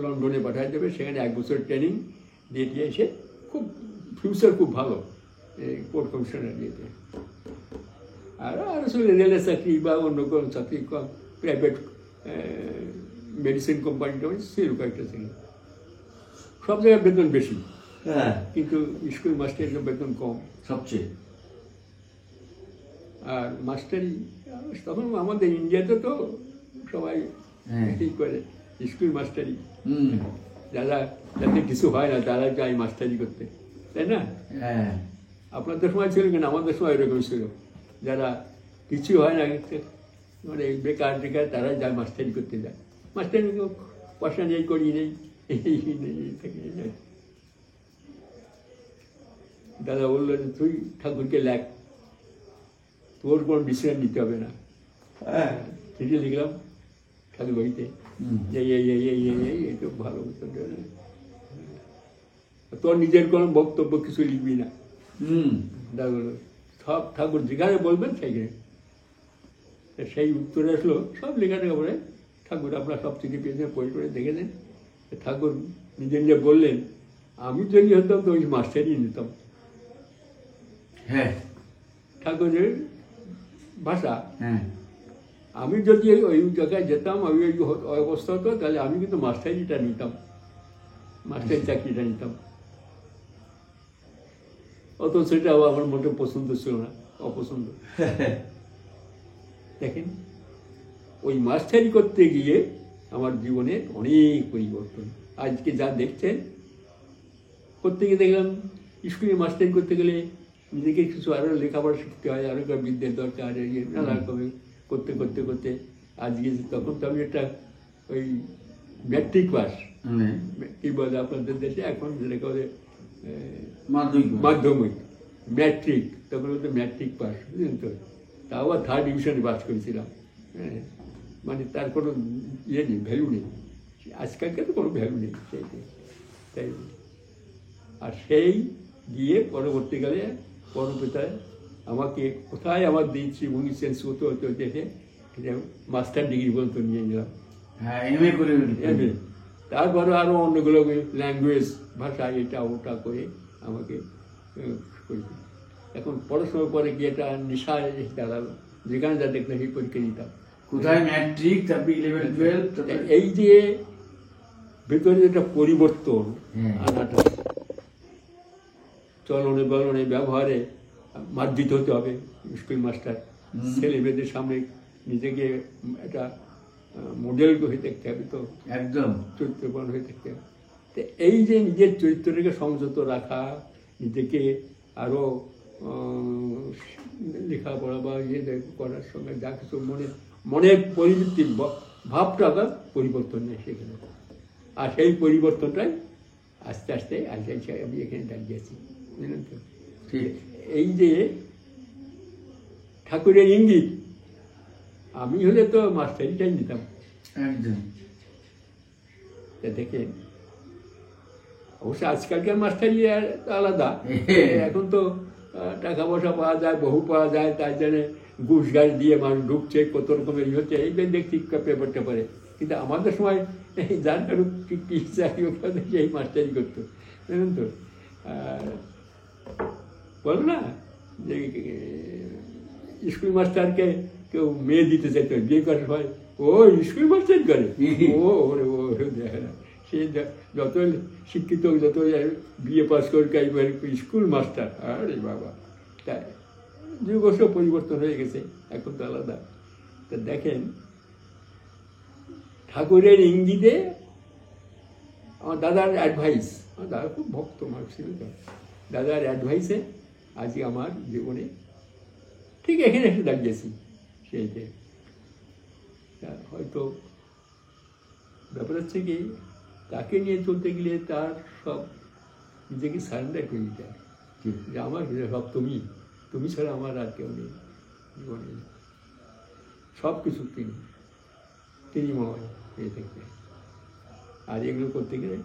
লন্ডনে পাঠাই দেবে, সেখানে 1 বছর ট্রেনিং দিয়ে এসে খুব ফিউচার খুব ভালো পোর্ট কমিশনের দিয়েছে। আর আসলে রেলের চাকরি বা অন্য কোনো চাকরি, প্রাইভেট মেডিসিন কোম্পানি সেরকম একটা চাকরি, সব জায়গায় বেতন বেশি, কিন্তু স্কুল মাস্টারের বেতন কম সবচেয়ে। আর মাস্টারি তখন আমাদের ইন্ডিয়াতে তো সবাই ঠিক করে স্কুল মাস্টারি, যাতে কিছু হয় না তারা যায় মাস্টারি করতে, তাই না? আপনাদের সময় ছিল কিনা? আমাদের সময় এরকম ছিল, যারা কিছু হয় না মানে বেকার টেকার তারা যায় মাস্টারি করতে যায়, মাস্টারি পয়সা নেই, করি নেই, দাদা বললো যে তুই ঠাকুরকে লেখ, তোর কোনো ডিসিশন নিতে হবে না। চিঠি লিখলাম ঠাকুর বাড়িতে, এই তো ভালো তোর নিজের কোনো বক্তব্য কিছু লিখবি না। দাদা বললো সব ঠাকুর যেখানে বলবেন সেইখানে। সেই উত্তর আসলো সব লেখাটা পরে ঠাকুর আপনার সব চিঠি পেয়েছেন, পড়ে পড়ে দেখে দেন। ঠাকুর নিজে নিজে বললেন আমি যদি হতাম তো ওই মাস্টারই নিতাম। হ্যাঁ, ঠাকুরের ভাষা, হ্যাঁ, আমি যদি ওই জায়গায় যেতাম, আমি ওই অবস্থা হতো, তাহলে আমি কিন্তু মাস্টারিটা নিতাম, মাস্টারি চাকরিটা নিতাম। অত সেটাও আমার মোটে পছন্দ ছিল না, অপছন্দ। দেখেন ওই মাস্টারি করতে গিয়ে আমার জীবনের অনেক পরিবর্তন। আজকে যা দেখছেন, করতে গিয়ে দেখলাম স্কুলে মাস্টারি করতে গেলে নিজেকে কিছু আরও লেখাপড়া শিখতে হয়, আরও বিদ্যের দরকার, নানা রকমের করতে করতে করতে আজকে তখন তো আমি একটা ওই ম্যাট্রিক পাস, কি বলে আপনাদের দেশে এখন যেটাকে বলে মাধ্যমিক, ম্যাট্রিক, তখন বলতে ম্যাট্রিক পাস, বুঝলেন তো, তাও আবার 3rd ডিভিশনে পাস করেছিলাম। হ্যাঁ, মানে তার কোনো ইয়ে নেই, ভ্যালু নেই, আজকালকে তো কোনো ভ্যালু নেই সেইটাই। তাই আর সেই গিয়ে পরবর্তীকালে পরপিতায় আমাকে কোথায় আমার দিচ্ছি উনিশ হতে হতে দেখে মাস্টার ডিগ্রি পর্যন্ত নিয়ে গেলাম। হ্যাঁ, এমএ করে, এমএ, তারপরে আরও অন্যগুলো ল্যাঙ্গুয়েজ, ভাষা, এটা ওটা করে আমাকে করেছি। এখন পড়াশোনার পরে গিয়ে একটা নেশায় দাঁড়ালো, যেখানে যা দেখলাম সেই পরীক্ষা দিতাম। কোথায় ম্যাট্রিক, তারপরে 11, 12, এই যে ভেতরে একটা পরিবর্তন আনাটা, চলনে বলনে ব্যবহারে মার্জিত হতে হবে। স্কুল মাস্টার ছেলে মেয়েদের সামনে নিজেকে একটা মডেল হয়ে থাকতে হবে, তো একদম চরিত্রবান হয়ে থাকতে হবে। তো এই যে নিজের চরিত্রটাকে সংযত রাখা, নিজেকে আরও লেখাপড়া বা ইয়ে করার সঙ্গে যা কিছু মনের পরিবৃত্তি ভাবটা আবার পরিবর্তন নেই সেখানে। আর সেই পরিবর্তনটাই আস্তে আস্তে আস্তে আমি এখানে দাঁড়িয়েছি, বুঝলেন তো। এই যে ঠাকুরের ইঙ্গিত, আমি হলে তো মাস্টারিটাই নিতাম একদম। দেখেন অবশ্য আজকালকার মাস্টারি আলাদা, এখন তো টাকা পয়সা পাওয়া যায়, বহু পাওয়া যায়, তাই জন্য ঘুষ ঘাস দিয়ে মানুষ ঢুকছে, কত রকমের হচ্ছে, এইবার দেখছি পেপার টেপারে। কিন্তু আমাদের সময় যার কারো কি চাকরি সেই মাস্টারি করতো, জানেন তো। বলো না যে স্কুল মাস্টারকে কেউ মেয়ে দিতে চাইতো, বিয়ে করার সময় ও স্কুল মাস্টার করে, ও সে যত শিক্ষিত, যত বিএ পাস করে স্কুল মাস্টার, আরে বাবা। তাই যুগ সব পরিবর্তন হয়ে গেছে, এখন তো আলাদা। তা দেখেন ঠাকুরের ইঙ্গিতে আমার দাদার অ্যাডভাইস, আমার দাদা খুব ভক্ত মানুষ ছিল, দাদার অ্যাডভাইসে আজকে আমার জীবনে ঠিক এখানে এসে দাঁড়িয়েছি। সেইতে হয়তো ব্যাপার হচ্ছে কি, তাকে নিয়ে চলতে গেলে তার সব নিজেকে সারেন্ডার করে দিতে হয়, যে আমার সব তুমি ছাড়া আমার আর কেউ নেই জীবনে, সব কিছু তিনি মনে হয়ে থাকবে। আর এগুলো করতে গেলে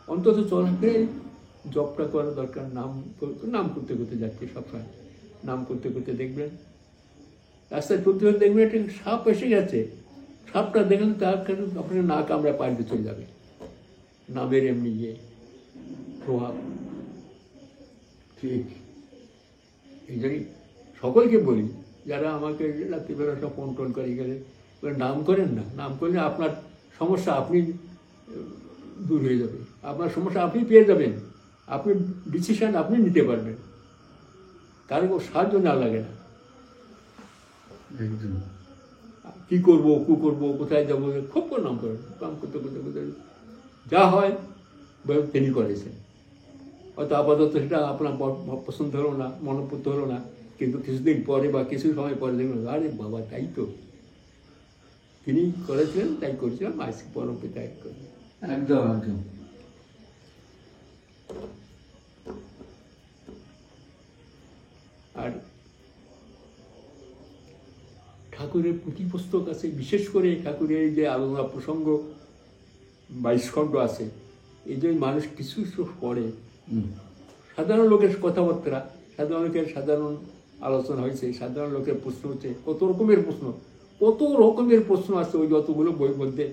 অন্তত চলতে জবটা করা দরকার। নাম করতে করতে যাচ্ছে সবসময়, নাম করতে করতে দেখবেন রাস্তায় চলতে চলতে দেখবেন একটা সাপ এসে গেছে, সাপটা দেখলে তার কারণ আপনার নাক আমরা পাল্টে চলে যাবে, নামের এমনি ইয়ে প্রভাব। ঠিক এই জন্যই সকলকে বলি, যারা আমাকে রাত্রিবেলা সব ফোন টোন করে গেলে নাম করেন না, নাম করলে আপনার সমস্যা আপনি দূর হয়ে যাবে, আপনার সমস্যা আপনি পেয়ে যাবেন, আপনি ডিসিশন আপনি নিতে পারবেন, কারো সাহায্য না লাগে না। একদম কী করবো, কোথায় যাবো, খুব নাম করেন, কাম করতে করতে করতে যা হয় তিনি করেছেন। হয়তো আপাতত সেটা আপনার পছন্দ হলো না, মনোপুত হলো না, কিন্তু কিছুদিন পরে বা কিছু সময় পরে দেখবেন আরে বাবা তাই তো, তিনি করেছিলেন, তাই করেছিলাম, আজকে পরম পিতা করি। একদম একদম। আর ঠাকুরের পুঁথি পুস্তক আছে, বিশেষ করে ঠাকুরের যে আলোচনা প্রসঙ্গ 22 খণ্ড আছে, এই যে মানুষ কিছু পড়ে, সাধারণ লোকের কথাবার্তা, সাধারণ লোকের সাধারণ আলোচনা হয়েছে, সাধারণ লোকের প্রশ্ন হচ্ছে, কত রকমের প্রশ্ন আছে ওই যতগুলো বই মধ্যে।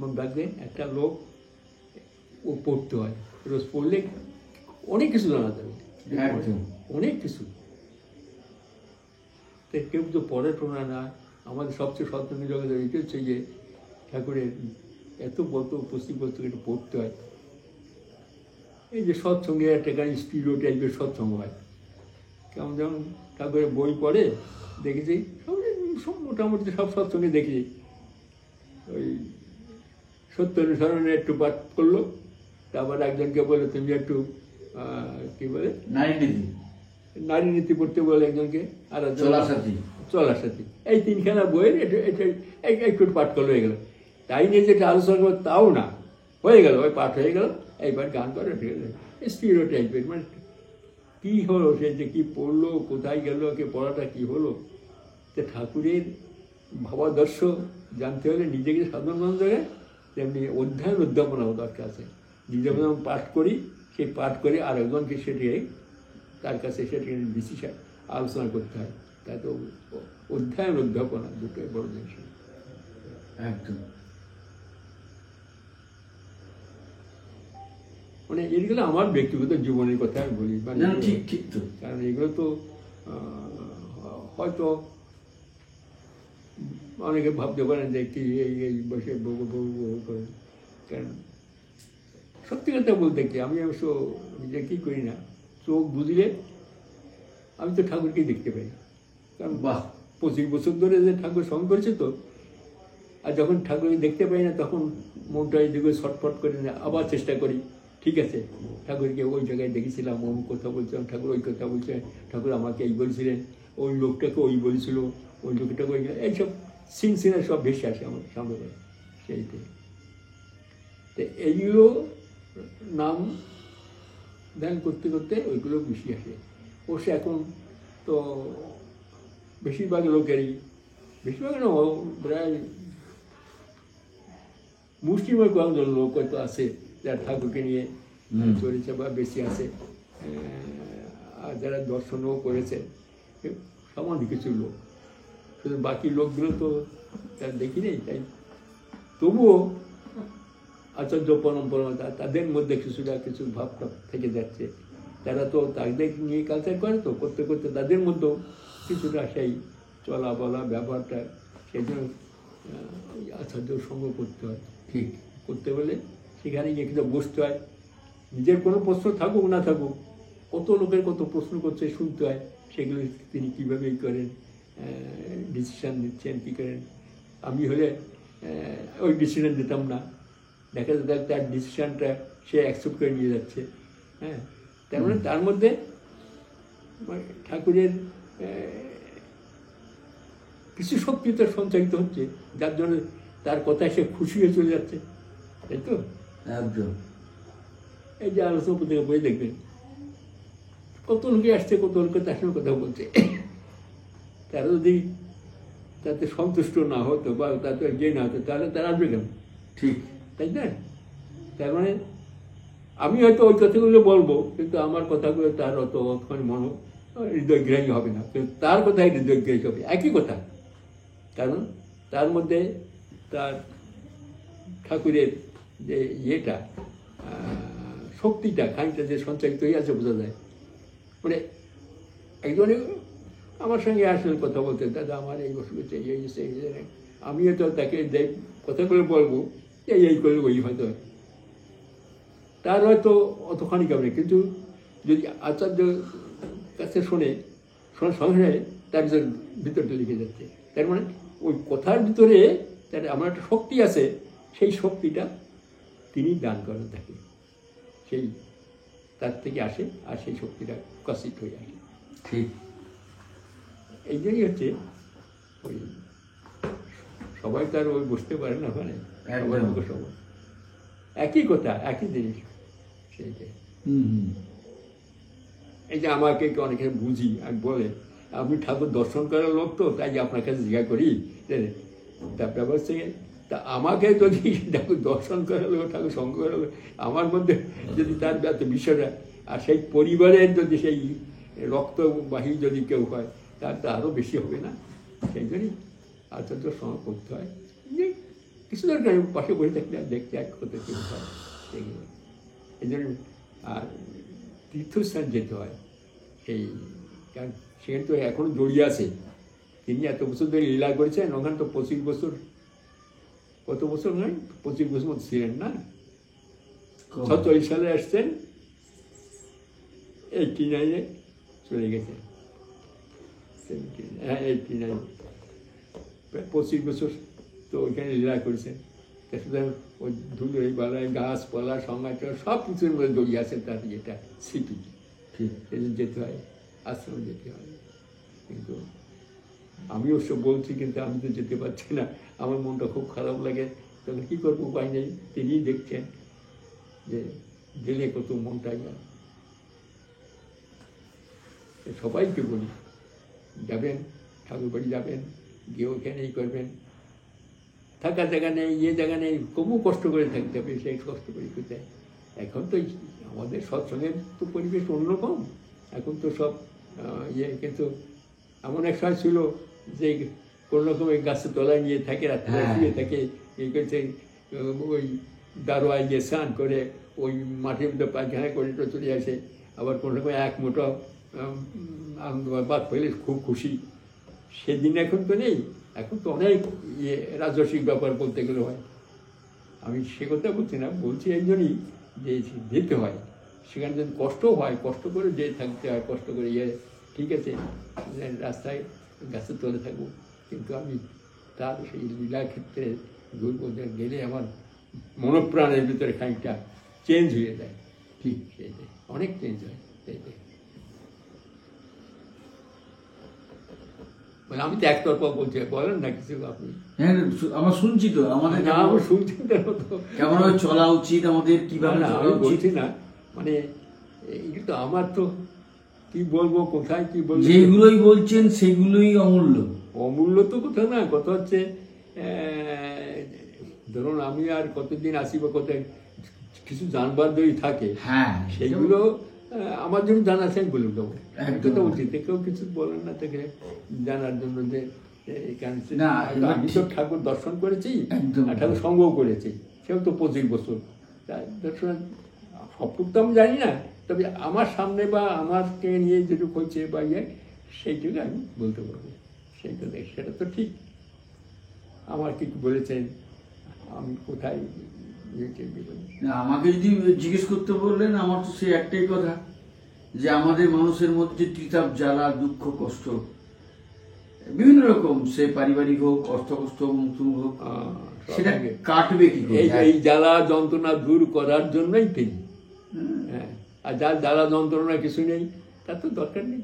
মন রাখবে, একটা লোক ও পড়তে হয়, রোজ পড়লে অনেক কিছু জানা যাবে, অনেক কিছু। কেউ তো পড়ে টোনা না। আমাদের সবচেয়ে সৎসঙ্গ জগতে এটা হচ্ছে যে ঠাকুরের এত বড় পুস্তক একটু পড়তে হয়। এই যে সৎসঙ্গে একটা গান স্পিরিট টাইপের সৎসঙ্গ হয়, কেমন যেমন ঠাকুরের বই পড়ে দেখেছি, সব মোটামুটি সব সৎসঙ্গে দেখি ওই সত্য অনুসরণে একটু পাঠ করলো, তারপর একজনকে বলে তুমি একটু কি বলে নারী নীতি পড়তে বলে একজনকে, আর চলার সাথী, এই তিনখানা বইয়ের এটা একটু পাঠ করলো, হয়ে গেল। তাই নিয়ে যেটা আলোচনা করবো তাও না, হয়ে গেল, ওই পাঠ হয়ে গেল, এইবার গান করে ঠিক আছে। স্টিরিও টাইপের, মানে কী হলো, সে যে কী পড়লো, কোথায় গেল, কে পড়াটা কী হলো। তো ঠাকুরের ভাবাদর্শ জানতে হলে নিজেকে সাধারণ জায়গায় তেমনি অধ্যয়ন অধ্যাপনাও দরকার আছে। নিজে যেমন পাঠ করি, সেই পাঠ করে আর একজনকে সেটিকে তার কাছে সেটাকে বিশেষ আলোচনা করতে হয়। তাই তো অধ্যয়ন অধ্যাপনা দুটোই বড় জিনিস। একদম, মানে এগুলো আমার ব্যক্তিগত জীবনের কথা আমি বলি, মানে ঠিক ঠিক তো, কারণ এগুলো তো হয়তো অনেকে ভাবতে পারেন যে কি এই বসে বউ করেন। কারণ সত্যি কথা বলতে কি, আমি অবশ্য নিজে কী করি না, চোখ বুঝলে আমি তো ঠাকুরকেই দেখতে পাই। কারণ 25 বছর ধরে যে ঠাকুর সঙ্গ করেছে তো, আর যখন ঠাকুরকে দেখতে পাই না তখন মনটা এদিকে ছটফট করে না, আবার চেষ্টা করি, ঠিক আছে ঠাকুরকে ওই জায়গায় দেখেছিলাম, ওই কথা বলছিলাম, ঠাকুর ওই কথা বলছে, ঠাকুর আমাকে এই বলছিলেন, ওই লোকটাকে ওই বলছিল, ওই লোকটাকে ওই, এইসব সিনে সব ভেসে আসে আমার সামনে, সেইটাই। তো এইগুলো নাম ধ্যান করতে করতে ওইগুলো বেশি আসে। অবশ্য এখন তো বেশিরভাগ লোকেরই, বেশিরভাগ না, প্রায় মুষ্টিময় কয়েকজন লোক হয়তো আছে যারা ঠাকুরকে নিয়ে চলেছে বা বেশি আছে, আর যারা দর্শনও করেছে সামান্য কিছু লোক, শুধু বাকি লোকগুলো তো তার দেখি নেই। তাই তবুও আচার্য পরম্পরা তাদের মধ্যে কিছু ভাবটা থেকে যাচ্ছে। তারা তো তাদের নিয়ে কালচার করে, তো করতে করতে তাদের মধ্যেও কিছুটা সেই চলা বলা ব্যবহারটা, সেই জন্য আচার্যর সঙ্গ করতে হয়। ঠিক করতে বলে সেখানে গিয়ে কিন্তু বসতে হয়, নিজের কোনো প্রশ্ন থাকুক না থাকুক, কত লোকের কত প্রশ্ন করছে শুনতে হয়, সেগুলো তিনি কীভাবে করেন, ডিসিশান নিচ্ছেন কী করেন। আমি হলে ওই ডিসিশান দিতাম না, দেখা যায় তার ডিসিশানটা সে অ্যাকসেপ্ট করে নিয়ে যাচ্ছে। হ্যাঁ, তার মানে তার মধ্যে ঠাকুরের কিছু শক্তি তো সঞ্চারিত হচ্ছে, যার জন্য তার কথায় সে খুশি হয়ে চলে যাচ্ছে, তাই তো? একদম। এই যে আলোচনা থেকে বই দেখবেন, কত লোকে আসছে, কত লোকে তার সঙ্গে কথা বলছে, তারা যদি তাতে সন্তুষ্ট না হতো বা তাতে ইয়ে না হতো, তাহলে তারা আসবে কেন? ঠিক, তাই না? তার মানে আমি হয়তো ওই কথাগুলো বলবো, কিন্তু আমার কথাগুলো তার অতক্ষণ হৃদয়গ্রাহী হবে না, কিন্তু তার কথাই হৃদয়গ্রাহী হবে, একই কথা। কারণ তার মধ্যে তার ঠাকুরের যে ইয়েটা, শক্তিটা খানিকটা যে সঞ্চারিত হয়ে আছে বোঝা যায়। মানে একজনে আমার সঙ্গে আসলে কথা বলতে, দাদা আমার এই অসুখ হচ্ছে, এই আমি হয়তো তাকে যে কথাগুলো বলবো এই করলে ওই হয়তো তার হয়তো অতখানি কেমন, কিন্তু যদি আচার্য কাছে শোনে সঙ্গে তার ভিতরটা লিখে যাচ্ছে। তার মানে ওই কথার ভিতরে তার আমার একটা শক্তি আছে, সেই শক্তিটা তিনি দান করেন তাকে, সেই তার থেকে আসে, আর সেই শক্তিটা প্রকাশিত হয়ে আসে। ঠিক, এই জন্যই হচ্ছে ওই সবাই তো আর ওই বসতে পারে না ওখানে, সবার একদম। মুখে সবার একই কথা, একই জিনিস। সেইটাই এই যে আমাকে অনেকে বুঝি, আমি বলে আমি ঠাকুর দর্শন করার লোক তো, তাই আপনার কাছে জিজ্ঞাসা করি। তারপরে হচ্ছে তা আমাকে যদি ঠাকুর দর্শন করার লোক, ঠাকুর সঙ্গ করার লোক, আমার মধ্যে যদি তার এত বিষয়টা, আর সেই পরিবারের যদি সেই রক্তবাহী যদি কেউ হয়, তার তো আরও বেশি হবে না। সেই জন্যই আচার্যর সঙ্গে করতে হয়, যে কিছু দরকার পাশে বসে থাকলে আর দেখতে এক করতে কেউ হয় সেগুলো। এই জন্য আর তীর্থস্থান যেতে হয়, এই কারণ সেখানে তো এখনও জড়িয়ে আছে। তিনি এত বছর ধরে লীলা করেছেন, ওখানে তো 25 বছর, কত বছর নয় 25 বছর মতো ছিলেন না। 46 সালে আসছেন, 89-এ চলে গেছেন। 89 প্রায় 25 বছর তো ওইখানে লীলা করেছেন। সুতরাং ওই ধুলোই বালায় গাছপালা সংজ্ঞাটা সব কিছুর মধ্যে জড়িয়ে আছেন, তার যেটা স্মৃতি, সেই জন্য যেতে হয়, আশ্রমে যেতে হয়। কিন্তু আমি অবশ্য বলছি, কিন্তু আমি তো যেতে পারছি না, আমার মনটা খুব খারাপ লাগে। তখন কী করবো, উপায় নেই। তিনিই দেখছেন যে গেলে কত মনটা যায়। সবাইকে বলি, যাবেন ঠাকুর বাড়ি যাবেন, গিয়ে ওখানেই করবেন। থাকার জায়গা নেই, জায়গা নেই, কবু কষ্ট করে থাকতে হবে, সেই কষ্ট করে কোথায়। এখন তো আমাদের সৎসঙ্গের তো পরিবেশ অন্যরকম, এখন তো সব কিন্তু এমন এক সময় ছিল যে কোনো রকম ওই গাছের তলায় নিয়ে থাকে, রাত্রে শুয়ে থাকে, এই করছে, ওই দারোয়ায় গিয়ে স্নান করে ওই মাঠের মধ্যে পায়খানা করে চলে আসে। আবার কোনো রকম এক মোটা বাদ পেলে খুব খুশি। সেদিন এখন তো নেই, এখন তো অনেক রাজস্বিক ব্যাপার বলতে গেলে হয়। আমি সে কথা বলছি না, বলছি এই জন্যই যে যেতে হয়। সেখানে যদি কষ্ট হয়, কষ্ট করে যেয়ে থাকতে হয়, কষ্ট করে ঠিক আছে রাস্তায় গাছের তলে থাকবো, কিন্তু আমি তার সেই লীলা ক্ষেত্রে গেলে আমার মনোপ্রাণের ভিতরে খানিকটা চেঞ্জ হয়ে যায়। ঠিক সেইটাই, অনেক চেঞ্জ হয় সেইটাই। মানে আমি তো একতরফা বলছি, বলেন না কিছু আপনি। হ্যাঁ, আমরা শুনছি তো, আমাদের আমি শুনছি কেমন চলা উচিত আমাদের, কিভাবে আমি বলছি না, মানে এগুলো তো আমার তো কি বলবো, কোথায় কি বলবো, যেগুলোই বলছেন সেগুলোই অমূল্য। অমূল্য তো কোথাও না, কথা হচ্ছে ধরুন আমি আর কতদিন আসি বা কোথায় কিছু জানবার যদি থাকে, হ্যাঁ, সেইগুলো আমার জন্য জানা আছে আমি বলে দেবো। কথা বলছি, কেউ কিছু বলেন না থেকে জানার জন্য যে আমি তো ঠাকুর দর্শন করেছি, ঠাকুর সঙ্গও করেছি, সেও তো 25 বছর। তাই দর্শন সবটুকু তো আমি জানি না, তবে আমার সামনে বা আমাকে নিয়ে যেটুকু হয়েছে বা সেইটুকু আমি বলতে পারবো। সেইটা সেটা তো ঠিক। আমার কি বলেছেন, আমি কোথায় আমাকে যদি জিজ্ঞেস করতে বললেন, আমার তো সেই একটাই কথা, যে আমাদের মানুষের মধ্যে ত্রিতাপ, জ্বালা, দুঃখ, কষ্ট বিভিন্ন রকম, সে পারিবারিক হোক, অর্থকষ্ট হোক, সেটা কাটবে কি করে? এই জ্বালা যন্ত্রণা দূর করার জন্যই তিনি। হ্যাঁ, আর যার জ্বালা যন্ত্রণা কিছু নেই, তার তো দরকার নেই,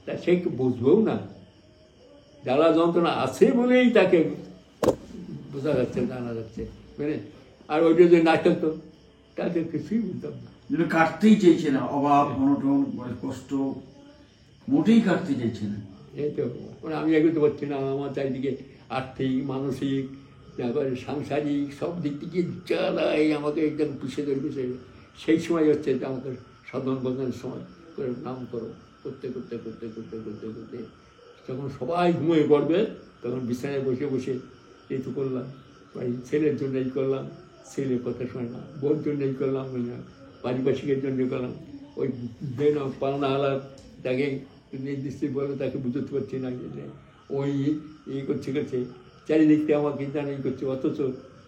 তা সে বুঝবেও না। জ্বালা যন্ত্রণা আছে বলেই তাকে বোঝা যাচ্ছে, জানা যাচ্ছে, বুঝলেন। আর ওইটা যদি না খেলতো তাকে কিছুই বুঝতাম না। কাটতেই চাইছে না, অভাব, অনটন, কষ্ট মোটেই কাটতে চাইছে না। এই তো মানে আমি এগোতে পারছি না। আমার চারিদিকে আর্থিক, মানসিক, তারপরে সাংসারিক সব দিক থেকে জ্বালাই আমাকে একদম পিছিয়ে ধরবে। সেই সময় হচ্ছে যে আমাকে সাধন ভজনের সময় করে নাম করো করতে করতে করতে করতে করতে করতে যখন সবাই ঘুমিয়ে পড়বে, তখন বিছানায় বসে বসে এইটু করলাম, ছেলের জন্য এই করলাম, ছেলের কথা শোনে না, বোর জন্য এই করলাম, পারিপার্শ্বিকের জন্য করলাম, ওই পাওনা আলাপ তাকে নির্দিষ্ট বলে তাকে বুঝতে পারছি না, ওই এই করছে করছে চারিদিকটা আমাকে জানে করছে, অথচ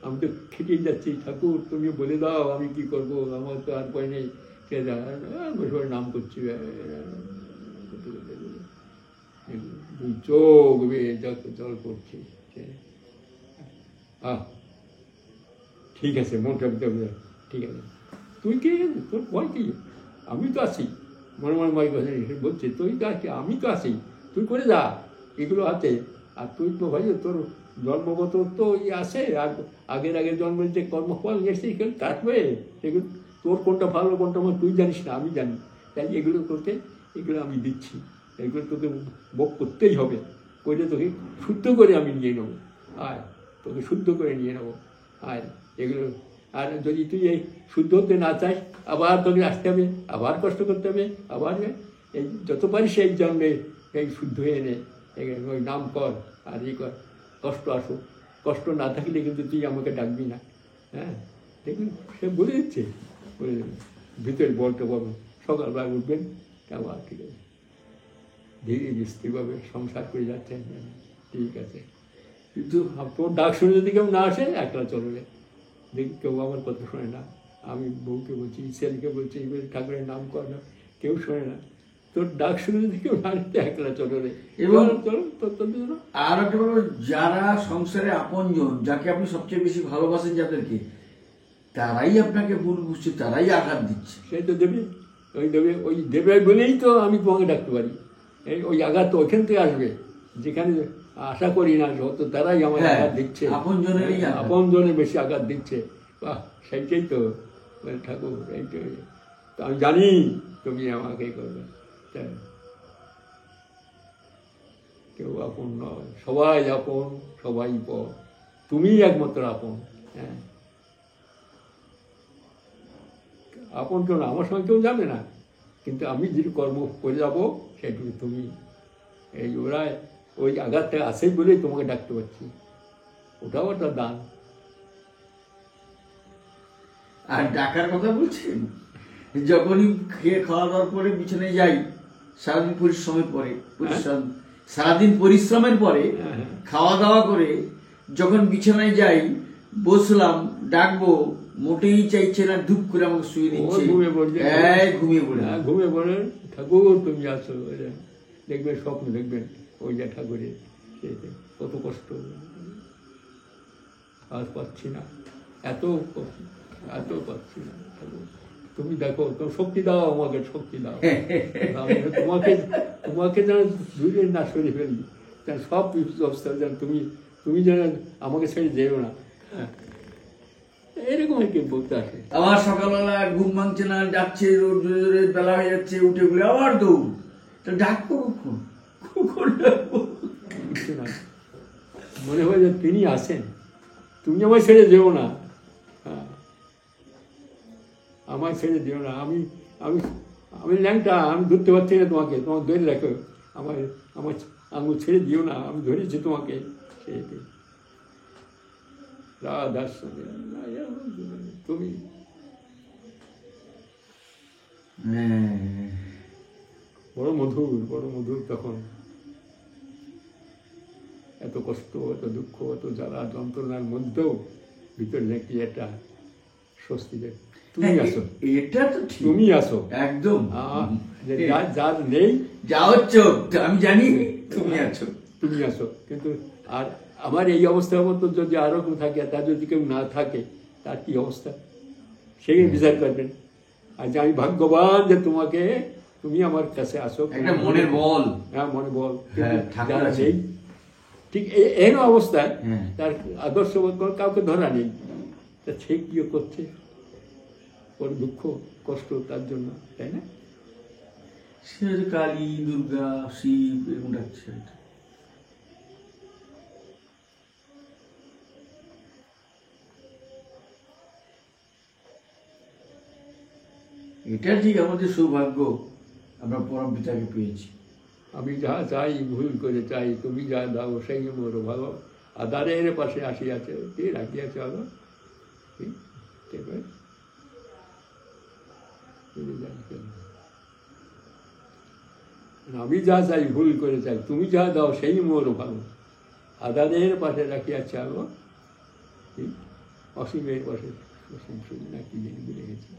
আমি তো খেটেই যাচ্ছি। ঠাকুর তুমি বলে দাও আমি কি করবো, আমার তো আর ভয় নেই। বসে নাম করছি, চোখ বেয়ে জল পড়ছে। ঠিক আছে, মনটা ঠিক আছে, তুই কে, তোর ভয় কি, আমি তো আছি। মনে মনে মাই বলছে তুই তো আছি, আমি তো আছি, তুই করে যা এগুলো আছে। আর তুই তো ভাই তোর জন্মগত তো আছে, আর আগের আগের জন্মের যে কর্মফল গেছে সেগুলো কাটবে, সেগুলো তোর কোনটা ভালো কোনটা আমার তুই জানিস না, আমি জানি। তাই এগুলো তোকে, এগুলো আমি দিচ্ছি, এগুলো তোকে ভোগ করতেই হবে, করে তোকে শুদ্ধ করে আমি নিয়ে নেবো, আয় তোকে শুদ্ধ করে নিয়ে নেবো, আয় এগুলো। আর যদি তুই এই শুদ্ধ হতে না চাস, আবার তোকে আসতে হবে, আবার কষ্ট করতে হবে, আবার এই যত পারিস এই জন্মে এই শুদ্ধ হয়ে নে, ওই নাম কর আর ই কর, কষ্ট আসুক, কষ্ট না থাকলে কিন্তু তুই আমাকে ডাকবি না। হ্যাঁ, দেখুন সে বলে দিচ্ছে, বলে দেবে ভিতরে বলতে পারবেন, সকালবেলা উঠবেন, আবার ঠিক আছে, ধীরে স্থিরভাবে সংসার করে যাচ্ছেন, ঠিক আছে। কিন্তু তোর ডাক শুনে যদি কেউ না আসে, একলা চলবে, দেখি কেউ আমার কথা শোনে না, আমি বউকে বলছি, ছেলেকে বলছি, এবার ঠাকুরের নাম কর না, কেউ শোনে না, তোর ডাক শুনে যদি কেউ না আসে, একলা চলবে। এবং আর একটা ব্যাপার, যারা সংসারে আপনজন, যাকে আপনি সবচেয়ে বেশি ভালোবাসেন যাদেরকে, তারাই আপনাকে ভুল বুঝছে, তারাই আঘাত দিচ্ছে। সেই তো দেবে, ওই দেবে বলেই তো আমি তোমাকে ডাকতে পারি। ওই আঘাত তো ওইখান থেকে আসবে, যেখানে আশা করি না, হয়তো তারাই আমার আঘাত দিচ্ছে, আপন জনের বেশি আঘাত দিচ্ছে। বাহ, সেইটাই তো ঠাকুর, এইটাই তো আমি জানি তুমি আমাকে করবে। কেউ আপন নয়, সবাই আপন, সবাই পর, তুমি একমাত্র আপন। হ্যাঁ, আপন কেউ না, আমার সঙ্গে কেউ যাবে না, কিন্তু আমি যে কর্ম করে যাবো সেটুকু তুমি। এই ওরা ওই আঘাতটা আছে বলেই তোমাকে ডাকতে পারছি, ওটাও একটা দান। আর ডাকার কথা বলছেন, যখনই খেয়ে খাওয়া দাওয়ার পরে বিছানায় যাই, সারাদিন পরিশ্রমের পরে, সারাদিন পরিশ্রমের পরে খাওয়া দাওয়া করে যখন বিছানায় যাই, বসলাম, ডাকবো, মোটেই চাইছে না, ধূপ করে আমাকে শুয়ে দিচ্ছে, ঘুমিয়ে পড়ে, ঠাকুর তুমি আছো, দেখবেন স্বপ্ন দেখবেন ওই যে ঠাকুরের, কত কষ্ট, আর পাচ্ছি না, এত পাচ্ছি না, ঠাকুর তুমি দেখো, তুমি শক্তি দাও, আমাকে শক্তি দাও, তোমাকে যেন দূরে না সরে ফেলি, যেন সব অবস্থা যেন তুমি যেন আমাকে ছেড়ে যেও না। এরকম কি বলতে আসে। আবার সকালবেলা ঘুম ভাঙছে না, যাচ্ছে, রোদ জোরে বেলা হয়ে যাচ্ছে, উঠে ঘুরে আবার দৌড়, তা ডাকবো কখন কিছু না, মনে হয় যে তিনি আসেন, তুমি আমায় ছেড়ে যেও না, হ্যাঁ আমায় ছেড়ে যেও না, আমি আমি আমি ল্যাংটা, আমি ধরতে পারছি না তোমাকে, তোমাকে ধরে রাখো, আমার আঙুল ছেড়ে দিও না, আমি ধরেছি তোমাকে, সেইটাই রাধার সঙ্গে তুমি। বড় মধুর তখন, এত কষ্ট, এত দুঃখ, এত জ্বালা যন্ত্রণার মধ্যেও ভিতরে নাকি একটা স্বস্তি দেয়, তুমি আসো, এটা তো তুমি আসো একদম, যার নেই যা হচ্ছে আমি জানি, তুমি আসো। কিন্তু আর আমার এই অবস্থার মতো যদি আরো কেউ থাকে, তার যদি কেউ না থাকে, তার কি অবস্থা, সেই বিচার করবেন। আর যে আমি ভাগ্যবান যে তুমি আমার কাছে আসো, মনের বল, হ্যাঁ মনে বল, যারা নেই ঠিক এই অবস্থায়, তার আদর্শ কাউকে ধরা নেই, তা সে কি করছে, ওর দুঃখ কষ্ট তার জন্য, তাই না? সে কালী, দুর্গা, শিব এরকম ডাকছে। এটা ঠিক আমাদের সৌভাগ্য, আমরা পরম পিতাকে পেয়েছি। আমি যা চাই ভুল করে চাই, তুমি যা দাও সেই মোর ভালো, আধারের পাশে আসিয়াছে, কে রাখিয়াছে আলো, আমি যা চাই ভুল করে চাই, তুমি যা দাও সেই মোর ভালো, আধারের পাশে রাখিয়াছে আলো, অসীমের পাশে অসীম শুনি না কি জিনিস ভুলে গেছি।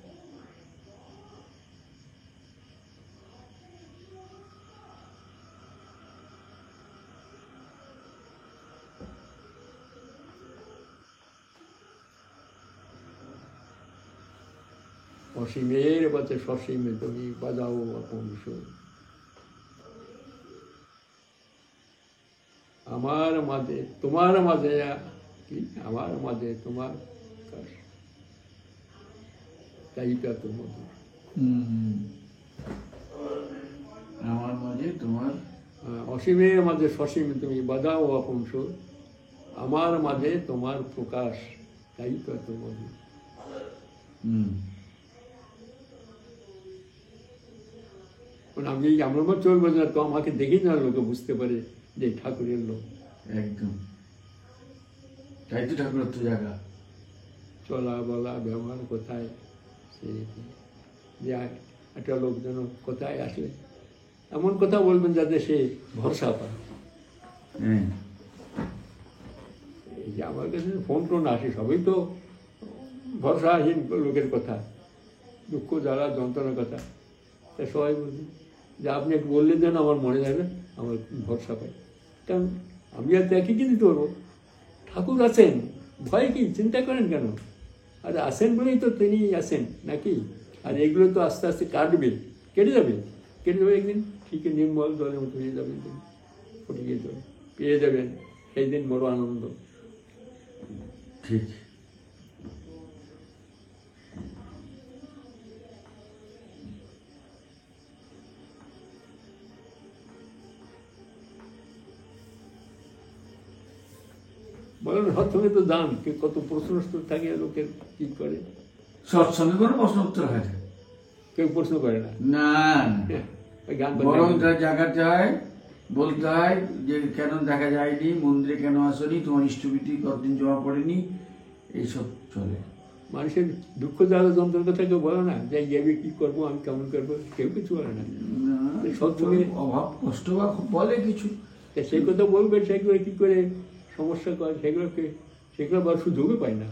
অসীমের পথে সসীমে তুমি বাজাও আপন সুর, আমার মাঝে তোমার মাঝে কি আমার মাঝে তোমার প্রকাশ, তাই তো এত মধুর। আমার মাঝে তোমার অসীমের মাঝে সসীম তুমি বাজাও আপন সুর, আমার মাঝে তোমার প্রকাশ, তাই তো এত মধুর। আমি আমার মতো চলবো না তো, আমাকে দেখি না লোকে বুঝতে পারে যে ঠাকুরের লোক। একদম তাই তো ঠাকুরের তো জায়গা। চলা বলা ব্যবহার কোথায়, যে একটা লোক যেন কোথায় আসলে এমন কথা বলবেন যাতে সে ভরসা পায়। এই যে আমার কাছে ফোন টোন আসে, সবই তো ভরসাহীন লোকের কথা, দুঃখ জ্বালা যন্ত্রণার কথা। তা সবাই বলছি যে আপনি একটু বললেন যেন আমার মনে যাবে, আমার ভরসা পাই। কারণ আমি আর দেখি কি দিতে পারবো, ঠাকুর আছেন, ভয় কি, চিন্তা করেন কেন? আর আসেন বলেই তো তিনি আসেন নাকি? আর এগুলো তো আস্তে আস্তে কেটে যাবে একদিন, ঠিক নির্মল জলের মতো হয়ে যাবে, ফুটিয়ে জল পেয়ে যাবেন, সেই দিন বড় আনন্দ। ঠিক। বলেন সৎসঙ্গে তো দান, কত প্রশ্ন থাকে লোকের, কি করে সৎসঙ্গে কোনো প্রশ্ন উত্তর হয় না, কেউ প্রশ্ন করে না। না বরং তার জায়গাতে হয়, বলতে হয় যে কেন দেখা যায়নি, মন্দিরে কেন আসনি, তোমার ইষ্টবিধি কতদিন জমা পড়েনি, এইসব চলে। মানুষের দুঃখ জ্বালা যন্ত্রের কথা কেউ বলে না, যে যাবে কি করবো, আমি কেমন করবো, কেউ কিছু বলে না। সৎসঙ্গে অভাব কষ্ট বা বলে কিছু, সেই কথা বলবে, সেগুলো কি করে সমস্যা করে, সেগুলো আবার সুযোগও পায় না।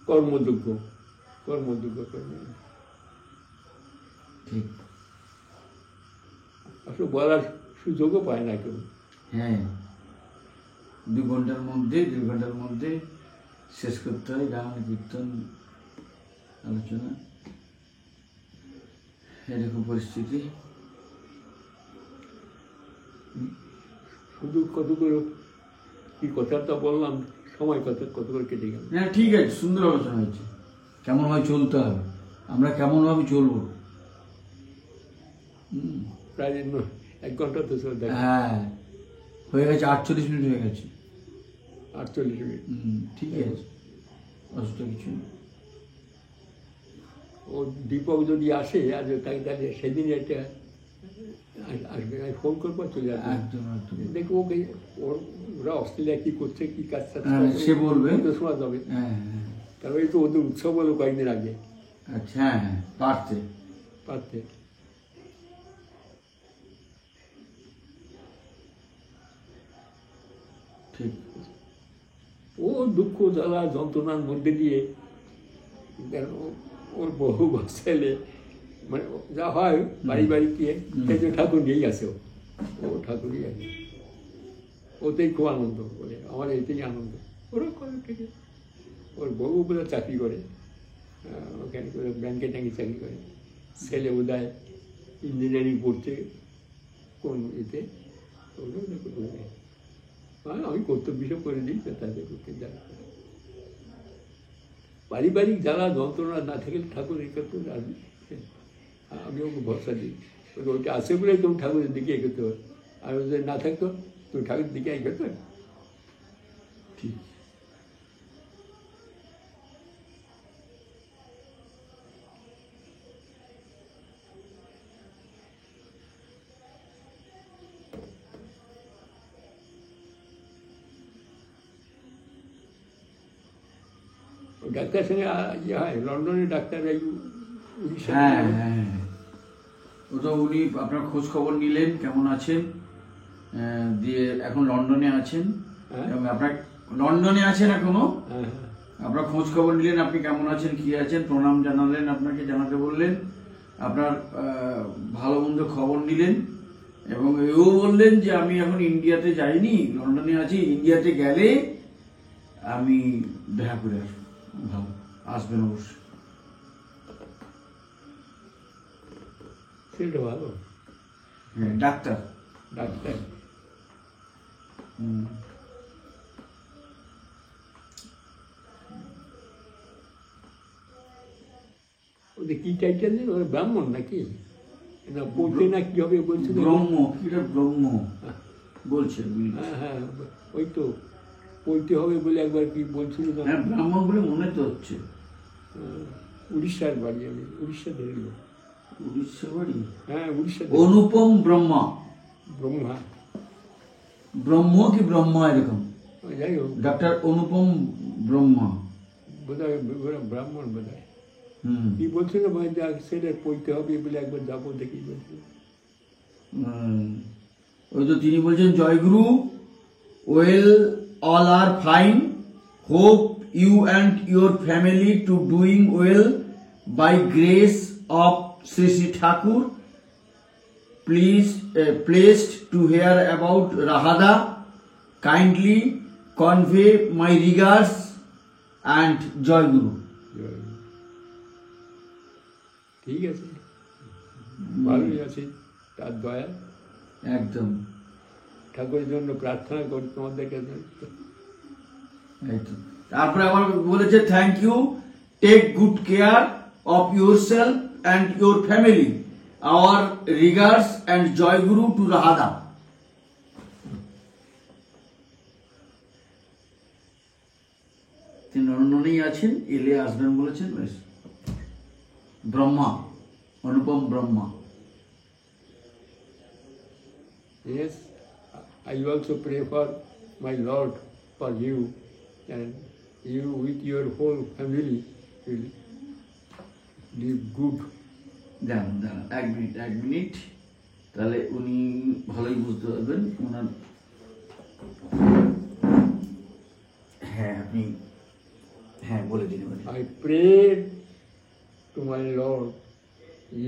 কর্মযোগ্য আসলে বলার সুযোগও পায় না কেউ। হ্যাঁ, 2 ঘন্টার মধ্যে 2 ঘন্টার মধ্যে শেষ করতে হয় গান কীর্তন আলোচনা, এরকম পরিস্থিতি। শুধু কত করে কি কথাটা বললাম, সময় কত করে কেটে গেল। হ্যাঁ ঠিক আছে, সুন্দর আলোচনা হয়েছে। কেমনভাবে চলতে হবে, আমরা কেমনভাবে চলবো। প্রায় 1 ঘন্টা তো চলতে। হ্যাঁ হয়ে গেছে, 48 মিনিট হয়ে গেছে। 48 মিনিট, ঠিক আছে, অসুবিধা কিছু নেই। ও দীপক যদি আসে আজ, তাহলে সেদিন একটা আসবে, আমি ফোন করবো, চলে আসবে। দেখো ওকে, ওরা অস্ট্রেলিয়া কি করছে, কি কাজ সে বলবে, তো শোনা যাবে। কারণ এই তো ওদের উৎসব হলো কয়েকদিন আগে। আচ্ছা, হ্যাঁ পারতে ঠিক। ও দুঃখ জ্বালা যন্ত্রণার মধ্যে দিয়ে, ওর বহু ছেলে, মানে যা হয় বাড়ি গিয়ে, সেই যে ঠাকুর নিয়েই আসে, ও ঠাকুরই আসে, ওতেই খুব আনন্দ বলে, আমার এইটাই আনন্দ। ওরা করে ঠিক আছে, ওর বউ বলে চাকরি করে, ওখানে করে ব্যাংকে চাকরি করে, ছেলে বোধহয় ইঞ্জিনিয়ারিং পড়ছে কোন এতে, আমি কর্তব্য বিষয় করে দিই, তাদের পক্ষে যারা পারিবারিক জ্বালা যন্ত্রণা না থাকলে ঠাকুর এই করতে আসবে। আমি ওকে ভরসা দিই, ওইটা আছে বলে তুমি ঠাকুরের দিকে এগোতে হবে, আর যদি না থাকতো তুমি ঠাকুরের দিকে এগোতে হবে। ঠিক। ডাক্তার সঙ্গে ইয়ে হয়, লন্ডনের ডাক্তার, হ্যাঁ হ্যাঁ, ওটা উনি আপনার খোঁজ খবর নিলেন কেমন আছেন, দিয়ে এখন লন্ডনে আছেন, এবং আপনার লন্ডনে আছেন এখনো, আপনার খোঁজ খবর নিলেন, আপনি কেমন আছেন কি আছেন, প্রণাম জানালেন, আপনাকে জানাতে বললেন, আপনার ভালো মন্দ খবর নিলেন, এবং এও বললেন যে আমি এখন ইন্ডিয়াতে যাইনি, লন্ডনে আছি, ইন্ডিয়াতে গেলে আমি দেখা করে আসবো। ভালো, আসবেন অবশ্যই। ছেলেটা ভালো, হ্যাঁ ডাক্তার। ডাক্তার। ওদের কি টাইটেল দিল, ওরা ব্রাহ্মণ নাকি না পড়তে না কি হবে বলছিল? ব্রহ্ম, কিটা ব্রহ্ম বলছে। হ্যাঁ হ্যাঁ, ওই তো পড়তে হবে বলে একবার কি বলছিল না? হ্যাঁ ব্রাহ্মণ বলে মনে তো হচ্ছে। উড়িষ্যার বাড়ি, আমি উড়িষ্যাতে এলো। উড়িষ্যা বাড়ি? হ্যাঁ উড়িষ্যাতে। অনুপম ব্রহ্মা। ব্রহ্মা, ব্রহ্ম কি ব্রহ্মা এরকম? যাই হোক, ডাক্তার অনুপম ব্রহ্মা বোধ হয় ব্রাহ্মণ বোধ হয়। হুম। কি বলছিল সেটা পড়তে হবে বলে একবার যাবো দেখি বলছিল। ওই তো তিনি বলছেন Joyguru, well all are fine, hope you and your family to doing well by grace of Shri Shri Thakur, please pleased to hear about Rahada, kindly convey my regards and Joyguru. ঠিক আছে, ভালোই আছে তার দয়া। একদম ঠাকুরের জন্য প্রার্থনা করি তোমাদের কাছে। তারপরে আবার বলেছে thank you, take good care of yourself and your family, our regards and জয়গুরু টু রাহাদা। তিনি লন্ডনেই আছেন, এলে আসবেন বলেছেন। বেশ, ব্রহ্মা, অনুপম Brahma. Yes, I also pray for my Lord, for you, and you with your whole family will live good. দাঁড়ান দাঁড়ান, এক মিনিট, তাহলে উনি ভালোই বুঝতে পারবেন ওনার। হ্যাঁ আপনি হ্যাঁ বলে দিন। I pray to my Lord,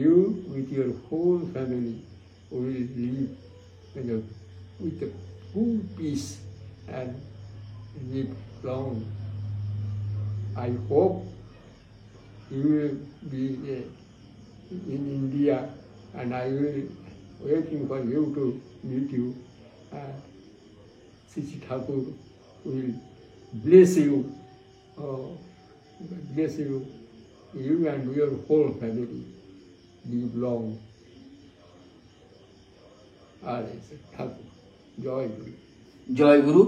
you with your whole family will live with a full peace and live long. I hope you will be in India, and I will waiting for you to meet you. Sri Thakur will bless you, bless you, you and your whole family live long. আর ঠাকুর জয় গুরু। জয় গুরু।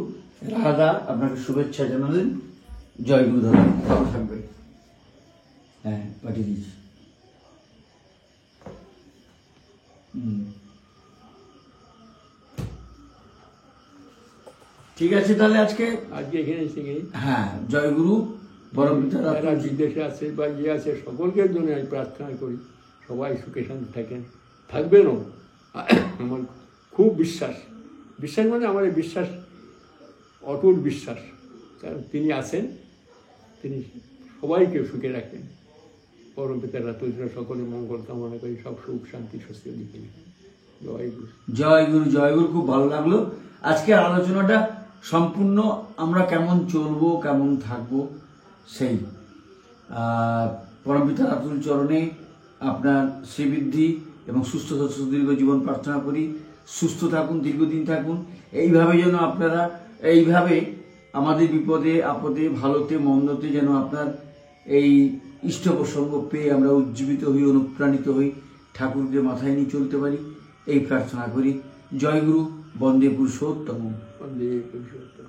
রাধা আপনাকে শুভেচ্ছা জানালেন। জয় গুরু দাদা, ভালো থাকবেন। হ্যাঁ পাঠিয়ে দিচ্ছি। ঠিক আছে, তাহলে আজকে এখানে এসে গেই। হ্যাঁ জয় গুরু। পরম পিতা যারা বিদেশে আছে বা ইয়ে আছে সকলকের জন্য আমি প্রার্থনা করি, সবাই সুখে শান্তি থাকেন, থাকবেনও। আমার খুব বিশ্বাস, বিশ্বাস মানে আমার এই বিশ্বাস অটুট বিশ্বাস, কারণ তিনি আছেন, তিনি সবাইকে সুখে রাখেন। পরম পিতারা তুলসীরা সকলে মঙ্গল কামনা করি, সব সুখ শান্তি স্বস্তি দিকে। জয় গুরু। জয় গুরু। জয় গুরু। খুব ভালো লাগলো আজকের আলোচনাটা। সম্পূর্ণ আমরা কেমন চলবো, কেমন থাকবো, সেই পরম পিতার আতুল চরণে আপনার শ্রীবৃদ্ধি এবং সুস্থ সুদীর্ঘ জীবন প্রার্থনা করি। সুস্থ থাকুন, দীর্ঘদিন থাকুন, এইভাবে যেন আপনারা এইভাবে আমাদের বিপদে আপদে ভালোতে মন্দতে যেন আপনার এই ইষ্ট প্রসঙ্গ পেয়ে আমরা উজ্জীবিত হই, অনুপ্রাণিত হই, ঠাকুরকে মাথায় নিয়ে চলতে পারি, এই প্রার্থনা করি। জয় গুরু। বন্দে পুরুষোত্তম। বন্দে পুরুষোত্তম।